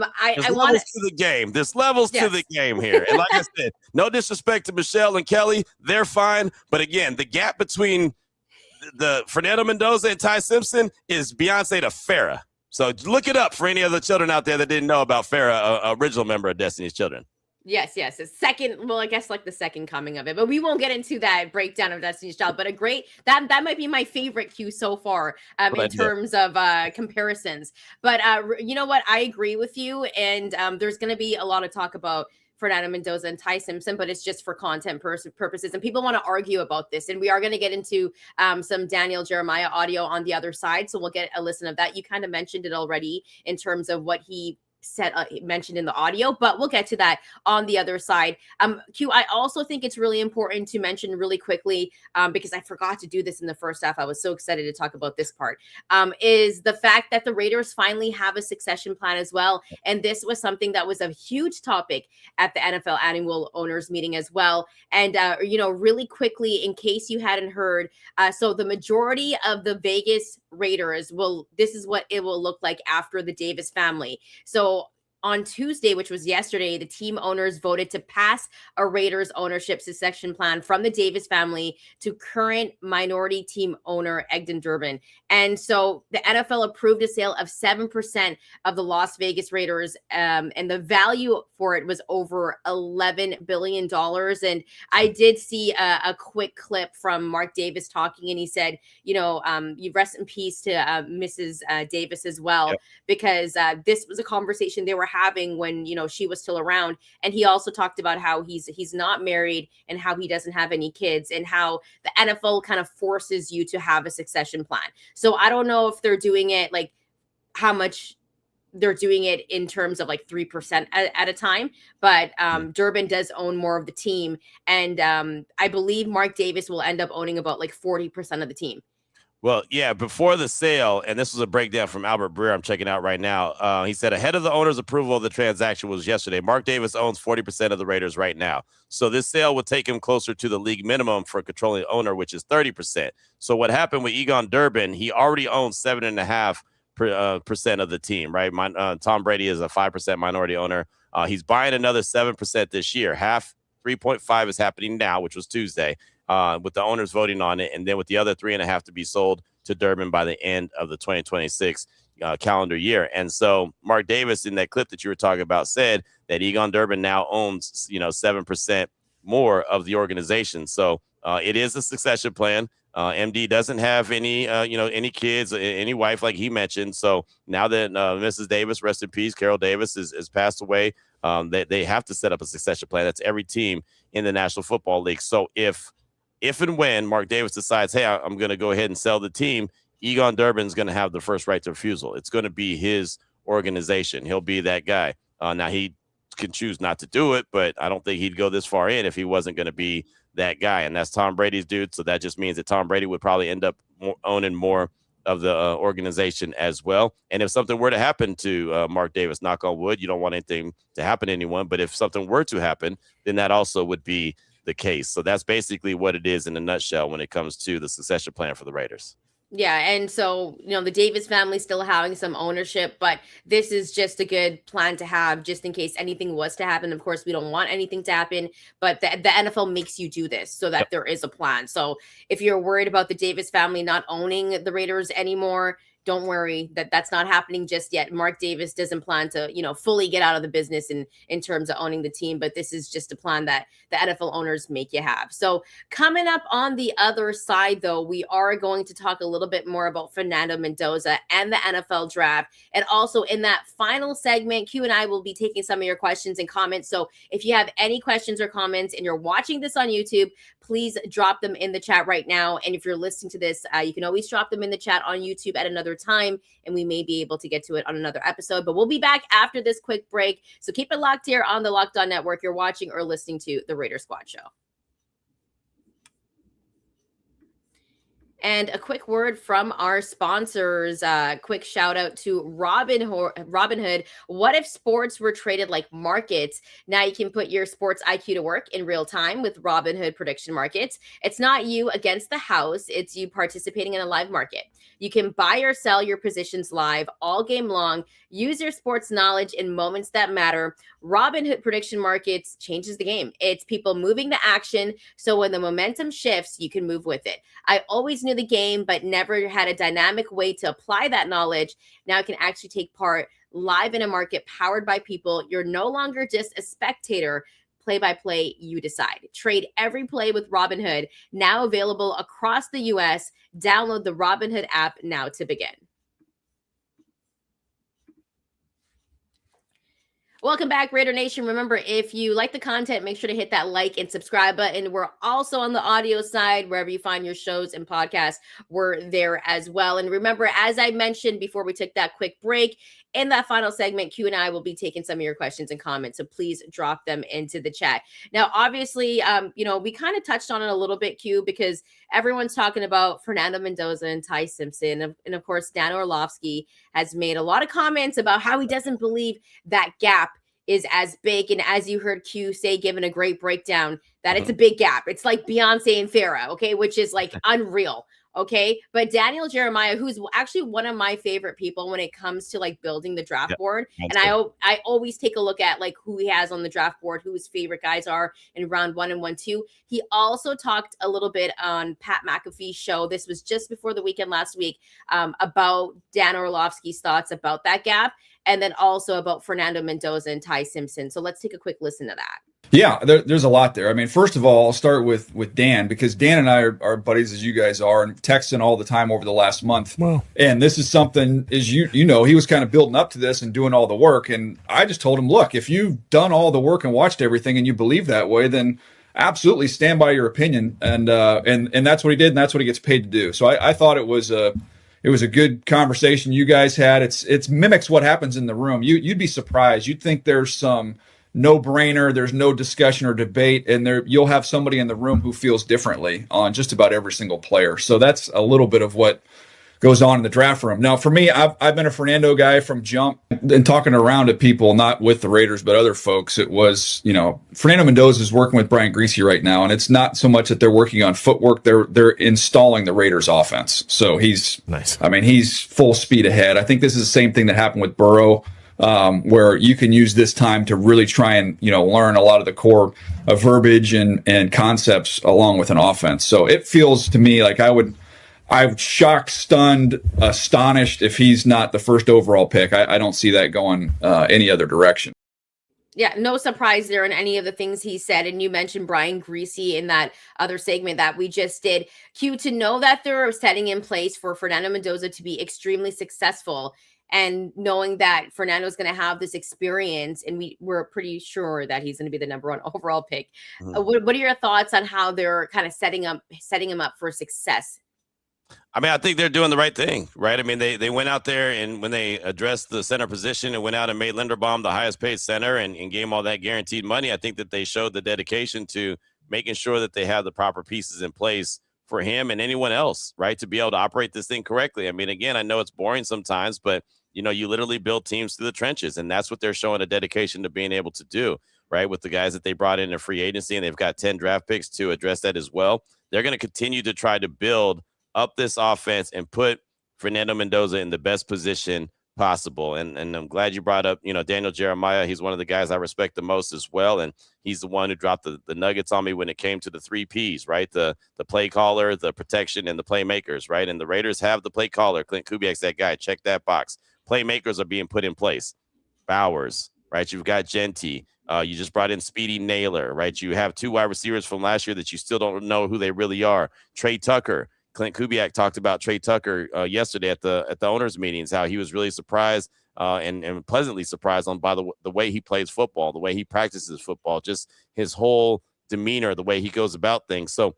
want to the game. There's levels to the game here. And like I said, no disrespect to Michelle and Kelly, they're fine. But again, the gap between the Fernando Mendoza and Ty Simpson is Beyonce to Farrah. So look it up for any other children out there that didn't know about Farrah, original member of Destiny's Children. Yes. I guess like the second coming of it, but we won't get into that breakdown of Destiny's Child. But that might be my favorite cue so far in terms of comparisons. But you know what? I agree with you. And there's going to be a lot of talk about Fernando Mendoza and Ty Simpson, but it's just for content purposes. And people want to argue about this. And we are going to get into some Daniel Jeremiah audio on the other side. So we'll get a listen of that. You kind of mentioned it already in terms of what he mentioned in the audio, but we'll get to that on the other side. Q, I also think it's really important to mention really quickly, because I forgot to do this in the first half. I was so excited to talk about this part, is the fact that the Raiders finally have a succession plan as well. And this was something that was a huge topic at the NFL annual owners meeting as well. And, really quickly, in case you hadn't heard, so the majority of the Vegas Raiders this is what it will look like after the Davis family. So on Tuesday, which was yesterday, the team owners voted to pass a Raiders ownership succession plan from the Davis family to current minority team owner Egdon Durbin. And so the NFL approved a sale of 7% of the Las Vegas Raiders, and the value for it was over $11 billion. And I did see a quick clip from Mark Davis talking, and he said, you rest in peace to Mrs. Davis as well, because this was a conversation they were having when she was still around. And he also talked about how he's not married and how he doesn't have any kids and how the NFL kind of forces you to have a succession plan. So I don't know if they're doing it like how much they're doing it in terms of like 3% at a time, but Durbin does own more of the team, and I believe Mark Davis will end up owning about like 40% of the team. Well, yeah, before the sale, and this was a breakdown from Albert Breer I'm checking out right now. He said ahead of the owner's approval of the transaction was yesterday. Mark Davis owns 40% of the Raiders right now. So this sale would take him closer to the league minimum for a controlling owner, which is 30%. So what happened with Egon Durbin, he already owns 7.5% of the team, right? Tom Brady is a 5% minority owner. He's buying another 7% this year. Half, 3.5 is happening now, which was Tuesday. With the owners voting on it, and then with the other 3.5 to be sold to Durbin by the end of the 2026 calendar year. And so Mark Davis, in that clip that you were talking about, said that Egon Durbin now owns 7% more of the organization. So it is a succession plan. MD doesn't have any any kids, any wife, like he mentioned. So now that Mrs. Davis, rest in peace, Carol Davis, is passed away, they have to set up a succession plan. That's every team in the National Football League. So if and when Mark Davis decides, hey, I'm going to go ahead and sell the team, Egon Durbin's going to have the first right to refusal. It's going to be his organization. He'll be that guy. Now, he can choose not to do it, but I don't think he'd go this far in if he wasn't going to be that guy. And that's Tom Brady's dude. So that just means that Tom Brady would probably end up owning more of the organization as well. And if something were to happen to Mark Davis, knock on wood, you don't want anything to happen to anyone. But if something were to happen, then that also would be the case. So that's basically what it is in a nutshell when it comes to the succession plan for the Raiders. Yeah. And so, the Davis family still having some ownership, but this is just a good plan to have just in case anything was to happen. Of course, we don't want anything to happen, but the NFL makes you do this so that there is a plan. So if you're worried about the Davis family not owning the Raiders anymore, don't worry, that's not happening just yet. Mark Davis doesn't plan to, fully get out of the business in terms of owning the team, but this is just a plan that the NFL owners make you have. So coming up on the other side, though, we are going to talk a little bit more about Fernando Mendoza and the NFL draft. And also in that final segment, Q and I will be taking some of your questions and comments. So if you have any questions or comments and you're watching this on YouTube, please drop them in the chat right now. And if you're listening to this, you can always drop them in the chat on YouTube at another time, and we may be able to get to it on another episode. But we'll be back after this quick break. So keep it locked here on the Locked On Network. You're watching or listening to the Raider Squad Show. And a quick word from our sponsors. Quick shout out to Robinhood. What if sports were traded like markets? Now you can put your sports IQ to work in real time with Robinhood prediction markets. It's not you against the house. It's you participating in a live market. You can buy or sell your positions live all game long. Use your sports knowledge in moments that matter. Robinhood prediction markets changes the game. It's people moving to action. So when the momentum shifts, you can move with it. I always knew the game, but never had a dynamic way to apply that knowledge. Now I can actually take part live in a market powered by people. You're no longer just a spectator. Play-by-play, you decide. Trade every play with Robinhood, now available across the U.S. Download the Robinhood app now to begin. Welcome back, Raider Nation. Remember, if you like the content, make sure to hit that like and subscribe button. We're also on the audio side, wherever you find your shows and podcasts, we're there as well. And remember, as I mentioned before we took that quick break, in that final segment, Q and I will be taking some of your questions and comments. So please drop them into the chat. Now, obviously, we kind of touched on it a little bit, Q, because everyone's talking about Fernando Mendoza and Ty Simpson. And of course, Dan Orlovsky has made a lot of comments about how he doesn't believe that gap is as big. And as you heard Q say, given a great breakdown, that it's a big gap. It's like Beyonce and Farrah, okay, which is like unreal. Okay. But Daniel Jeremiah, who's actually one of my favorite people when it comes to like building the draft board. And I always take a look at like who he has on the draft board, who his favorite guys are in round 1 and 1-2. He also talked a little bit on Pat McAfee Show. This was just before the weekend last week, about Dan Orlovsky's thoughts about that gap. And then also about Fernando Mendoza and Ty Simpson. So let's take a quick listen to that. Yeah, there's a lot there. I mean, first of all, I'll start with Dan, because Dan and I are buddies as you guys are, and texting all the time over the last month. Wow. And this is something, as you know, he was kind of building up to this and doing all the work. And I just told him, look, if you've done all the work and watched everything and you believe that way, then absolutely stand by your opinion. And that's what he did, and that's what he gets paid to do. So I thought it was a good conversation you guys had. It's mimics what happens in the room. You'd be surprised. You'd think there's some no-brainer, there's no discussion or debate, and you'll have somebody in the room who feels differently on just about every single player. So that's a little bit of what goes on in the draft room. Now, for me, I've been a Fernando guy from jump, and talking around to people, not with the Raiders, but other folks. It was, Fernando Mendoza is working with Brian Griese right now, and it's not so much that they're working on footwork, they're installing the Raiders offense. So he's nice. I mean, he's full speed ahead. I think this is the same thing that happened with Burrow, where you can use this time to really try and, learn a lot of the core verbiage and concepts along with an offense. So it feels to me like I'm shocked, stunned, astonished if he's not the first overall pick. I don't see that going any other direction. Yeah, no surprise there in any of the things he said. And you mentioned Brian Griese in that other segment that we just did. Q, to know that they're setting in place for Fernando Mendoza to be extremely successful, and knowing that Fernando's going to have this experience, and we're pretty sure that he's going to be the number 1 overall pick. What are your thoughts on how they're kind of setting him up for success? I mean, I think they're doing the right thing, right? I mean, they went out there, and when they addressed the center position and went out and made Linderbaum the highest paid center and gave him all that guaranteed money, I think that they showed the dedication to making sure that they have the proper pieces in place for him and anyone else, right, to be able to operate this thing correctly. I mean, again, I know it's boring sometimes, but, you literally build teams through the trenches, and that's what they're showing a dedication to being able to do, right, with the guys that they brought in free agency, and they've got 10 draft picks to address that as well. They're going to continue to try to build up this offense and put Fernando Mendoza in the best position possible. And I'm glad you brought up, Daniel Jeremiah. He's one of the guys I respect the most as well. And he's the one who dropped the nuggets on me when it came to the 3 Ps, right? The play caller, the protection, and the playmakers, right? And the Raiders have the play caller. Klint Kubiak's that guy. Check that box. Playmakers are being put in place. Bowers, right? You've got Genty. You just brought in Speedy Naylor, right? You have 2 wide receivers from last year that you still don't know who they really are. Trey Tucker. Klint Kubiak talked about Trey Tucker yesterday at the owners' meetings, how he was really surprised and pleasantly surprised by the way he plays football, the way he practices football, just his whole demeanor, the way he goes about things. So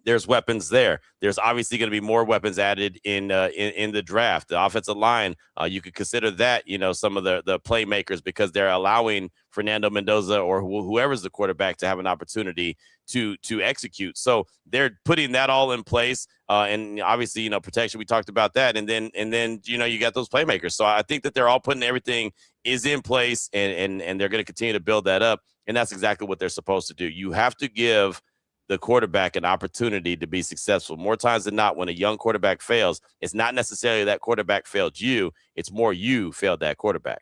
there's weapons there. There's obviously going to be more weapons added in the draft. The offensive line, you could consider that, some of the playmakers, because they're allowing Fernando Mendoza or whoever's the quarterback to have an opportunity to execute. So they're putting that all in place. And obviously, protection, we talked about that. And then, you got those playmakers. So I think that they're all putting everything is in place, and they're going to continue to build that up. And that's exactly what they're supposed to do. You have to give the quarterback an opportunity to be successful. More times than not, when a young quarterback fails, it's not necessarily that quarterback failed you. It's more you failed that quarterback.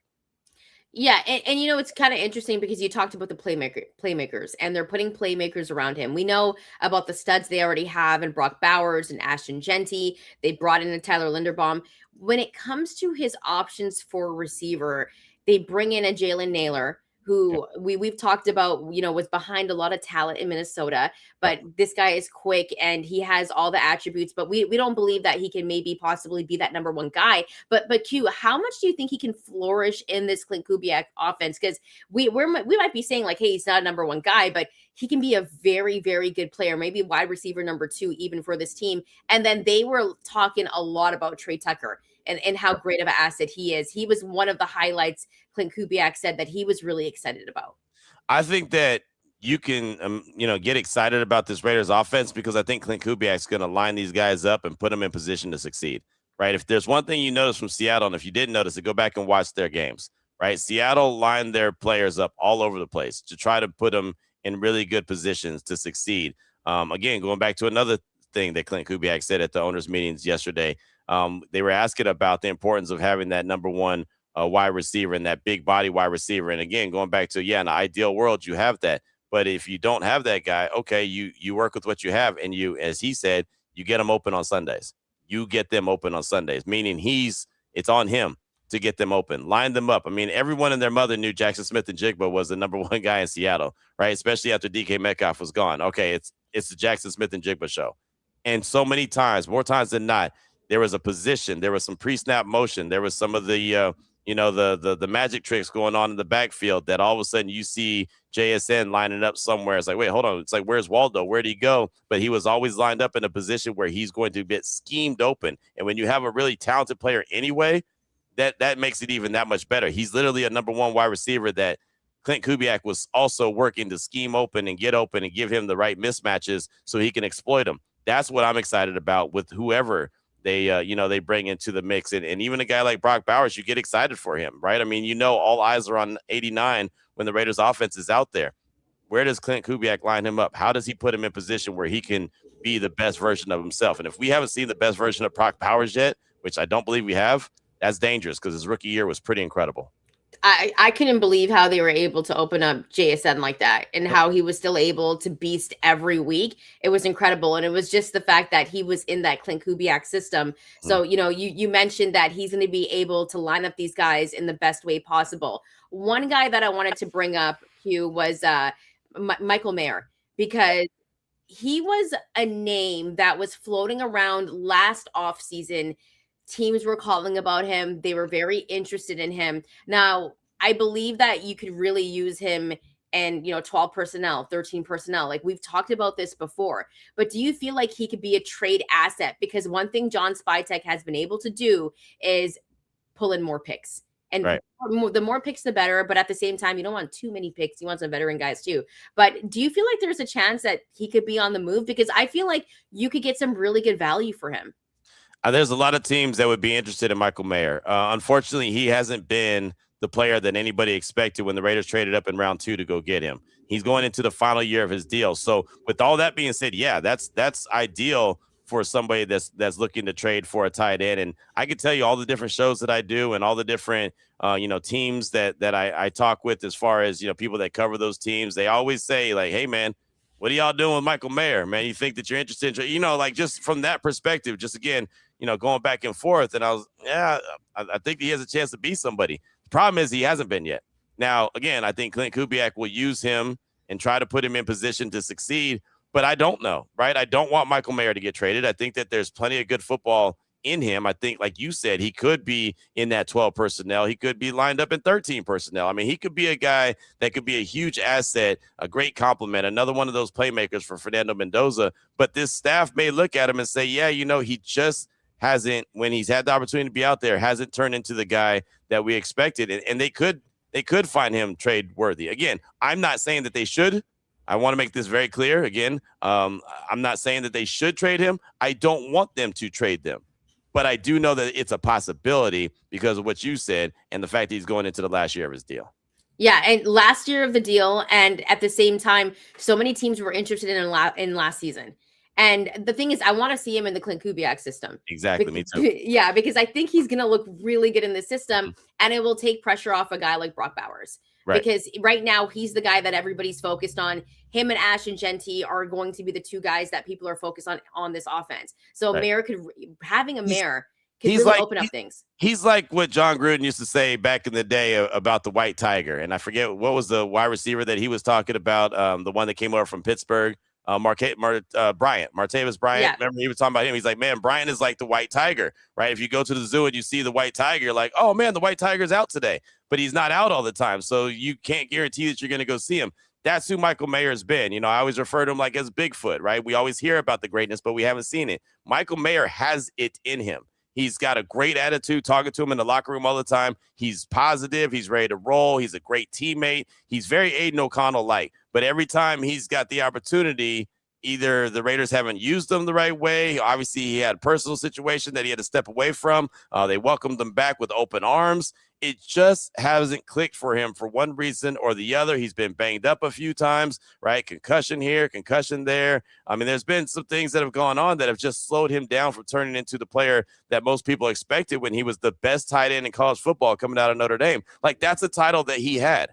Yeah, and it's kind of interesting because you talked about the playmakers, and they're putting playmakers around him. We know about the studs they already have, and Brock Bowers and Ashton Genty. They brought in a Tyler Linderbaum. When it comes to his options for receiver, they bring in a Jalen Naylor, who we've talked about, was behind a lot of talent in Minnesota, but this guy is quick and he has all the attributes, but we don't believe that he can maybe possibly be that number one guy. But Q, how much do you think he can flourish in this Klint Kubiak offense? Because we might be saying like, hey, he's not a number one guy, but he can be a very, very good player, maybe wide receiver number 2, even for this team. And then they were talking a lot about Trey Tucker and how great of an asset he is. He was one of the highlights Klint Kubiak said that he was really excited about. I think that you can, get excited about this Raiders offense because I think Klint Kubiak's going to line these guys up and put them in position to succeed, right? If there's one thing you notice from Seattle, and if you didn't notice it, go back and watch their games, right? Seattle lined their players up all over the place to try to put them in really good positions to succeed. Again, going back to another thing that Klint Kubiak said at the owners' meetings yesterday, they were asking about the importance of having that number one wide receiver and that big body wide receiver. And again, going back to, in the ideal world, you have that. But if you don't have that guy, okay, you work with what you have. And you, as he said, you get them open on Sundays. You get them open on Sundays, meaning it's on him to get them open, line them up. I mean, everyone and their mother knew Jackson Smith-Njigba was the number one guy in Seattle, right? Especially after DK Metcalf was gone. Okay, it's the Jackson Smith-Njigba show. And so many times, more times than not, there was a position, there was some pre-snap motion, there was some of the the magic tricks going on in the backfield that all of a sudden you see JSN lining up somewhere. It's like, wait, hold on. It's like, where's Waldo? Where'd he go? But he was always lined up in a position where he's going to get schemed open. And when you have a really talented player anyway, that makes it even that much better. He's literally a number one wide receiver that Klint Kubiak was also working to scheme open and get open and give him the right mismatches so he can exploit them. That's what I'm excited about with whoever they bring into the mix. And even a guy like Brock Bowers, you get excited for him, right? I mean, all eyes are on 89 when the Raiders offense is out there. Where does Klint Kubiak line him up? How does he put him in position where he can be the best version of himself? And if we haven't seen the best version of Brock Bowers yet, which I don't believe we have, that's dangerous because his rookie year was pretty incredible. I couldn't believe how they were able to open up JSN like that and how he was still able to beast every week. It was incredible. And it was just the fact that he was in that Klint Kubiak system. So, you mentioned that he's going to be able to line up these guys in the best way possible. One guy that I wanted to bring up, Hugh, was Michael Mayer, because he was a name that was floating around last offseason. Teams were calling about him. They were very interested in him. Now, I believe that you could really use him and, 12 personnel, 13 personnel. Like we've talked about this before, but do you feel like he could be a trade asset? Because one thing Jon Spytek has been able to do is pull in more picks. And right. The more picks, the better. But at the same time, you don't want too many picks. You want some veteran guys too. But do you feel like there's a chance that he could be on the move? Because I feel like you could get some really good value for him. There's a lot of teams that would be interested in Michael Mayer. Unfortunately, he hasn't been the player that anybody expected when the Raiders traded up in round 2 to go get him. He's going into the final year of his deal. So with all that being said, yeah, that's ideal for somebody that's looking to trade for a tight end. And I can tell you all the different shows that I do and all the different teams that I talk with, as far as people that cover those teams. They always say, like, hey man, what are y'all doing with Michael Mayer, man? You think that you're interested in, like, just from that perspective, just again, going back and forth. And I think he has a chance to be somebody. The problem is he hasn't been yet. Now, again, I think Klint Kubiak will use him and try to put him in position to succeed. But I don't know, right? I don't want Michael Mayer to get traded. I think that there's plenty of good football in him. I think, like you said, he could be in that 12 personnel. He could be lined up in 13 personnel. I mean, he could be a guy that could be a huge asset, a great compliment, another one of those playmakers for Fernando Mendoza. But this staff may look at him and say, yeah, he just hasn't, when he's had the opportunity to be out there, hasn't turned into the guy that we expected. And they could find him trade worthy. Again, I'm not saying that they should. I want to make this very clear. Again, I'm not saying that they should trade him. I don't want them to trade them. But I do know that it's a possibility because of what you said and the fact that he's going into the last year of his deal. Yeah, and last year of the deal, and at the same time, so many teams were interested in last season. And the thing is, I want to see him in the Klint Kubiak system. Exactly, me too. Yeah, because I think he's going to look really good in the system, and it will take pressure off a guy like Brock Bowers. Right. Because right now he's the guy that everybody's focused on. Him and Ashton Jeanty are going to be the two guys that people are focused on this offense. So Mayer having a Mayer could really open up things. He's like what John Gruden used to say back in the day about the white tiger. And I forget what was the wide receiver that he was talking about, the one that came over from Pittsburgh. Martavis Bryant. Yeah. Remember, he was talking about him. He's like, man, Bryant is like the white tiger, right? If you go to the zoo and you see the white tiger, you're like, oh man, the white tiger's out today, but he's not out all the time. So you can't guarantee that you're going to go see him. That's who Michael Mayer has been. I always refer to him like as Bigfoot, right? We always hear about the greatness, but we haven't seen it. Michael Mayer has it in him. He's got a great attitude, talking to him in the locker room all the time. He's positive. He's ready to roll. He's a great teammate. He's very Aiden O'Connell-like. But every time he's got the opportunity, either the Raiders haven't used him the right way. Obviously, he had a personal situation that he had to step away from. They welcomed him back with open arms. It just hasn't clicked for him for one reason or the other. He's been banged up a few times, right? Concussion here, concussion there. I mean, there's been some things that have gone on that have just slowed him down from turning into the player that most people expected when he was the best tight end in college football coming out of Notre Dame. Like, that's a title that he had.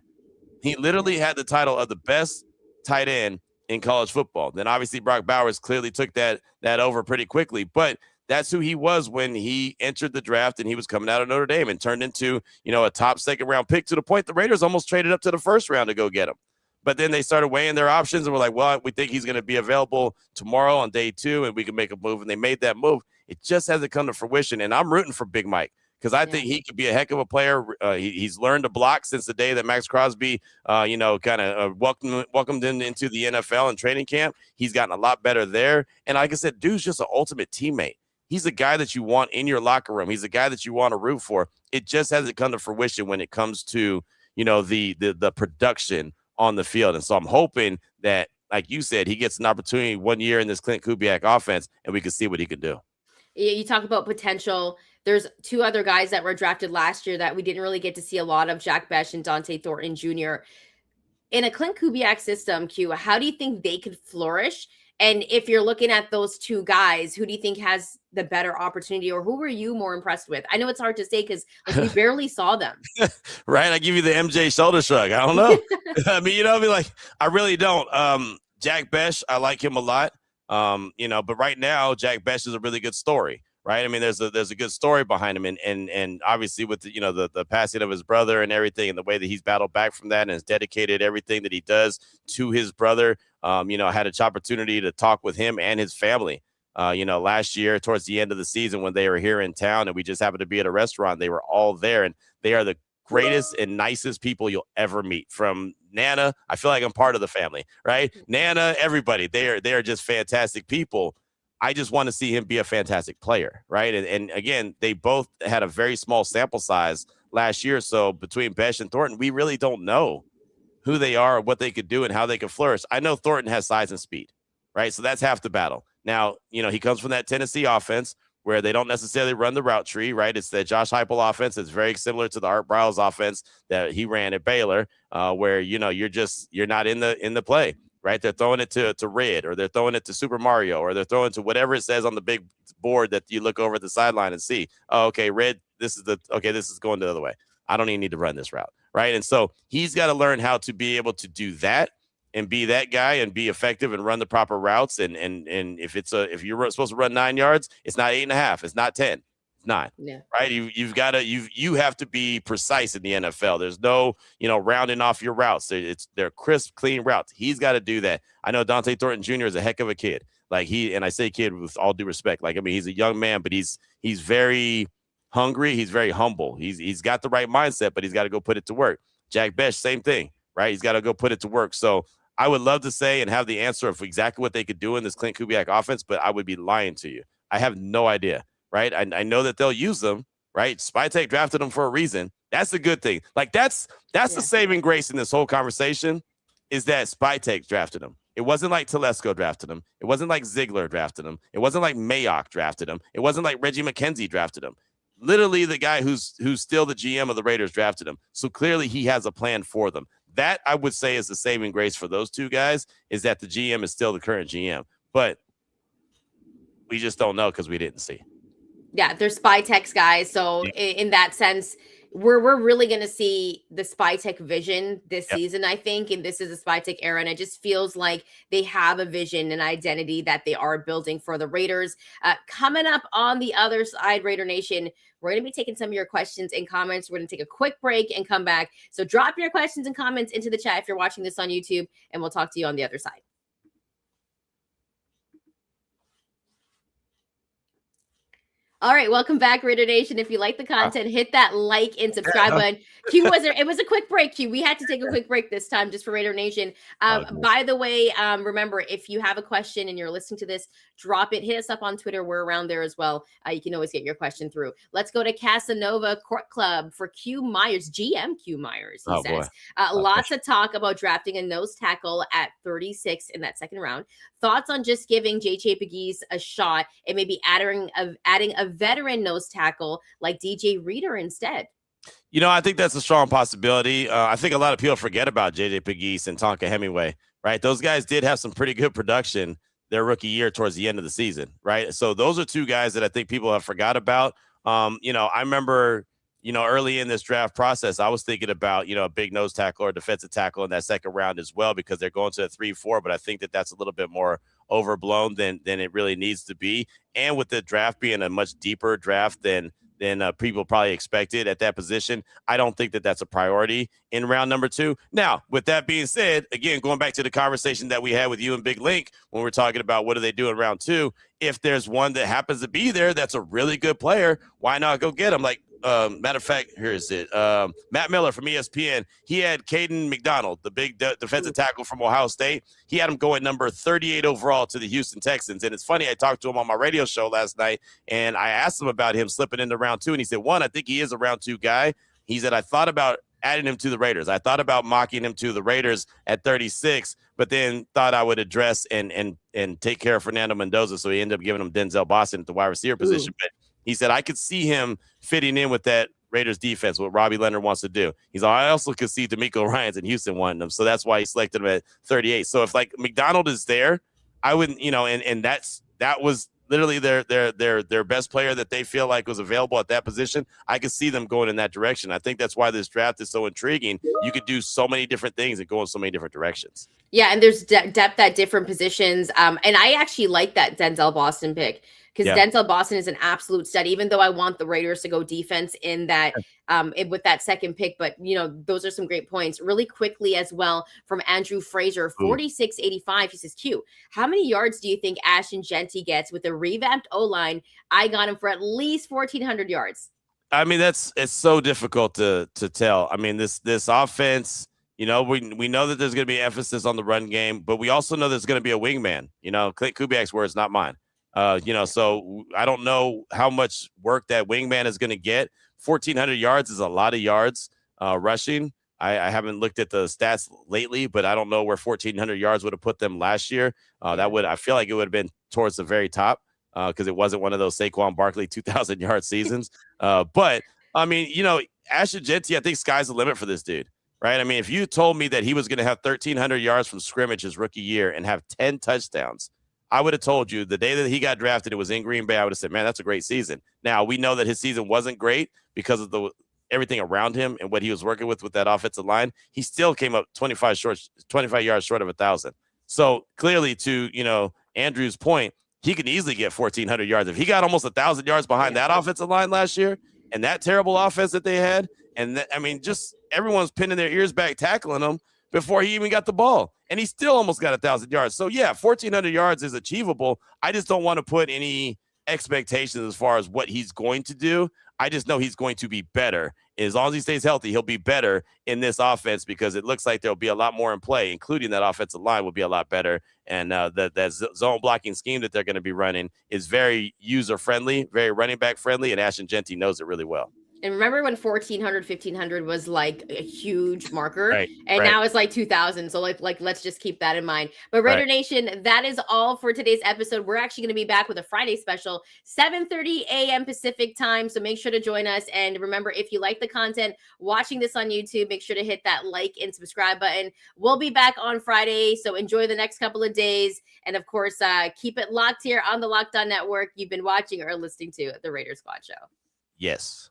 He literally had the title of the best tight end in college football. Then obviously Brock Bowers clearly took that over pretty quickly, but that's who he was when he entered the draft and he was coming out of Notre Dame and turned into, a top second round pick, to the point the Raiders almost traded up to the first round to go get him. But then they started weighing their options and were like, well, we think he's going to be available tomorrow on day 2 and we can make a move. And they made that move. It just hasn't come to fruition. And I'm rooting for Big Mike, because I think he could be a heck of a player. He's learned to block since the day that Maxx Crosby, kind of welcomed him into the NFL and training camp. He's gotten a lot better there. And like I said, dude's just an ultimate teammate. He's a guy that you want in your locker room. He's a guy that you want to root for. It just hasn't come to fruition when it comes to, the production on the field. And so I'm hoping that, like you said, he gets an opportunity 1 year in this Klint Kubiak offense and we can see what he can do. You talk about potential. There's 2 other guys that were drafted last year that we didn't really get to see a lot of, Jack Bech and Dante Thornton Jr. In a Klint Kubiak system, Q, how do you think they could flourish? And if you're looking at those 2 guys, who do you think has the better opportunity, or who were you more impressed with? I know it's hard to say because we barely saw them. Right. I give you the MJ shoulder shrug. I don't know. I mean, I really don't. Jack Bech, I like him a lot. But right now, Jack Bech is a really good story. Right. I mean, there's a good story behind him. And obviously with the passing of his brother and everything, and the way that he's battled back from that and has dedicated everything that he does to his brother. I had an opportunity to talk with him and his family, last year towards the end of the season when they were here in town, and we just happened to be at a restaurant. They were all there, and they are the greatest and nicest people you'll ever meet. From Nana, I feel like I'm part of the family, right? Nana, everybody, they are just fantastic people. I just want to see him be a fantastic player, right? And again, they both had a very small sample size last year. So between Bech and Thornton, we really don't know who they are, what they could do, and how they could flourish. I know Thornton has size and speed, right? So that's half the battle. Now, he comes from that Tennessee offense where they don't necessarily run the route tree, right? It's the Josh Heupel offense. It's very similar to the Art Briles offense that he ran at Baylor, where, you're not in the play. right? They're throwing it to Red, or they're throwing it to Super Mario, or they're throwing to whatever it says on the big board that you look over at the sideline and see, oh, okay, Red, this is going the other way. I don't even need to run this route, right? And so he's got to learn how to be able to do that and be that guy and be effective and run the proper routes. And if you're supposed to run 9 yards, it's not 8.5, it's not 10. Not right. You have to be precise in the NFL. There's no, rounding off your routes. They're crisp, clean routes. He's got to do that. I know Dante Thornton Jr. is a heck of a kid. And I say kid with all due respect. He's a young man, but he's very hungry. He's very humble. He's got the right mindset, but he's got to go put it to work. Jack Besh, same thing, right? He's got to go put it to work. So I would love to say and have the answer of exactly what they could do in this Klint Kubiak offense, but I would be lying to you. I have no idea. Right. I know that they'll use them. Right. Spytek drafted them for a reason. That's a good thing. That's the saving grace in this whole conversation is that Spytek drafted them. It wasn't like Telesco drafted him. It wasn't like Ziegler drafted him. It wasn't like Mayock drafted him. It wasn't like Reggie McKenzie drafted him. Literally, the guy who's still the GM of the Raiders drafted him. So clearly he has a plan for them. That I would say is the saving grace for those two guys is that the GM is still the current GM. But we just don't know because we didn't see. Yeah, they're Spytek's guys. So in that sense, we're really going to see the Spytek vision this season, I think. And this is a Spytek era. And it just feels like they have a vision and identity that they are building for the Raiders. Coming up on the other side, Raider Nation, we're going to be taking some of your questions and comments. We're going to take a quick break and come back. So drop your questions and comments into the chat if you're watching this on YouTube, and we'll talk to you on the other side. All right, welcome back, Raider Nation. If you like the content, hit that like and subscribe button. It was a quick break, Q. We had to take a quick break this time just for Raider Nation. By the way, remember, if you have a question and you're listening to this, drop it. Hit us up on Twitter. We're around there as well. You can always get your question through. Let's go to Casanova Court Club for Q Myers, GM Q Myers, he says. Lots of talk about drafting a nose tackle at 36 in that second round. Thoughts on just giving J.J. Pegues a shot and maybe adding a veteran nose tackle like DJ Reader instead? I think that's a strong possibility. I think a lot of people forget about J.J. Pegues and Tonka Hemingway, right? Those guys did have some pretty good production their rookie year towards the end of the season, right? So those are two guys that I think people have forgot about. I remember, early in this draft process, I was thinking about, a big nose tackle or defensive tackle in that second round as well, because they're going to a 3-4, but I think that that's a little bit more overblown than it really needs to be. And with the draft being a much deeper draft than people probably expected at that position, I don't think that that's a priority in round number 2. Now, with that being said, again, going back to the conversation that we had with you and Big Link when we're talking about what do they do in round 2, if there's one that happens to be there that's a really good player, why not go get him? Matter of fact, here is it. Matt Miller from ESPN. He had Caden McDonald, the big defensive tackle from Ohio State. He had him going number 38 overall to the Houston Texans. And it's funny, I talked to him on my radio show last night, and I asked him about him slipping into round 2. And he said, I think he is a round 2 guy. He said, I thought about adding him to the Raiders. I thought about mocking him to the Raiders at 36, but then thought I would address and take care of Fernando Mendoza. So he ended up giving him Denzel Boston at the wide receiver position. But he said, I could see him fitting in with that Raiders defense, what Robbie Leonard wants to do. He's like, I also could see D'Amico Ryans in Houston wanting him. So that's why he selected him at 38. So if McDonald is there, I wouldn't, and that was literally their best player that they feel like was available at that position. I could see them going in that direction. I think that's why this draft is so intriguing. You could do so many different things and go in so many different directions. Yeah, and there's depth at different positions. And I actually like that Denzel Boston pick, because Denzel Boston is an absolute stud, even though I want the Raiders to go defense in that with that second pick. But, those are some great points. Really quickly as well from Andrew Fraser, 4685. He says, Q, how many yards do you think Ashton Jeanty gets with a revamped O-line? I got him for at least 1,400 yards. I mean, it's so difficult to tell. I mean, this offense, we know that there's going to be emphasis on the run game, but we also know there's going to be a wingman. Clint Kubiak's words, not mine. So I don't know how much work that wingman is going to get. 1,400 yards is a lot of yards rushing. I haven't looked at the stats lately, but I don't know where 1,400 yards would have put them last year. I feel like it would have been towards the very top because it wasn't one of those Saquon Barkley 2,000 yard seasons. But I mean, Ashton Jeanty, I think sky's the limit for this dude. right? I mean, if you told me that he was going to have 1,300 yards from scrimmage his rookie year and have 10 touchdowns, I would have told you the day that he got drafted, it was in Green Bay. I would have said, man, that's a great season. Now, we know that his season wasn't great because of everything around him and what he was working with that offensive line. He still came up 25 yards short of 1,000. So clearly, to Andrew's point, he could easily get 1,400 yards. If he got almost 1,000 yards behind that offensive line last year and that terrible offense that they had, and just everyone's pinning their ears back tackling him before he even got the ball. And he still almost got 1,000 yards. So, yeah, 1,400 yards is achievable. I just don't want to put any expectations as far as what he's going to do. I just know he's going to be better. As long as he stays healthy, he'll be better in this offense because it looks like there'll be a lot more in play, including that offensive line will be a lot better. And that zone blocking scheme that they're going to be running is very user-friendly, very running back-friendly, and Ashton Genty knows it really well. And remember when 1,400, 1,500 was like a huge marker, right, and now it's like 2,000. So like let's just keep that in mind. But Raider Nation, that is all for today's episode. We're actually going to be back with a Friday special, 7:30 a.m. Pacific time. So make sure to join us. And remember, if you like the content, watching this on YouTube, make sure to hit that like and subscribe button. We'll be back on Friday. So enjoy the next couple of days. And of course, keep it locked here on the Locked On Network. You've been watching or listening to the Raider Squad Show. Yes.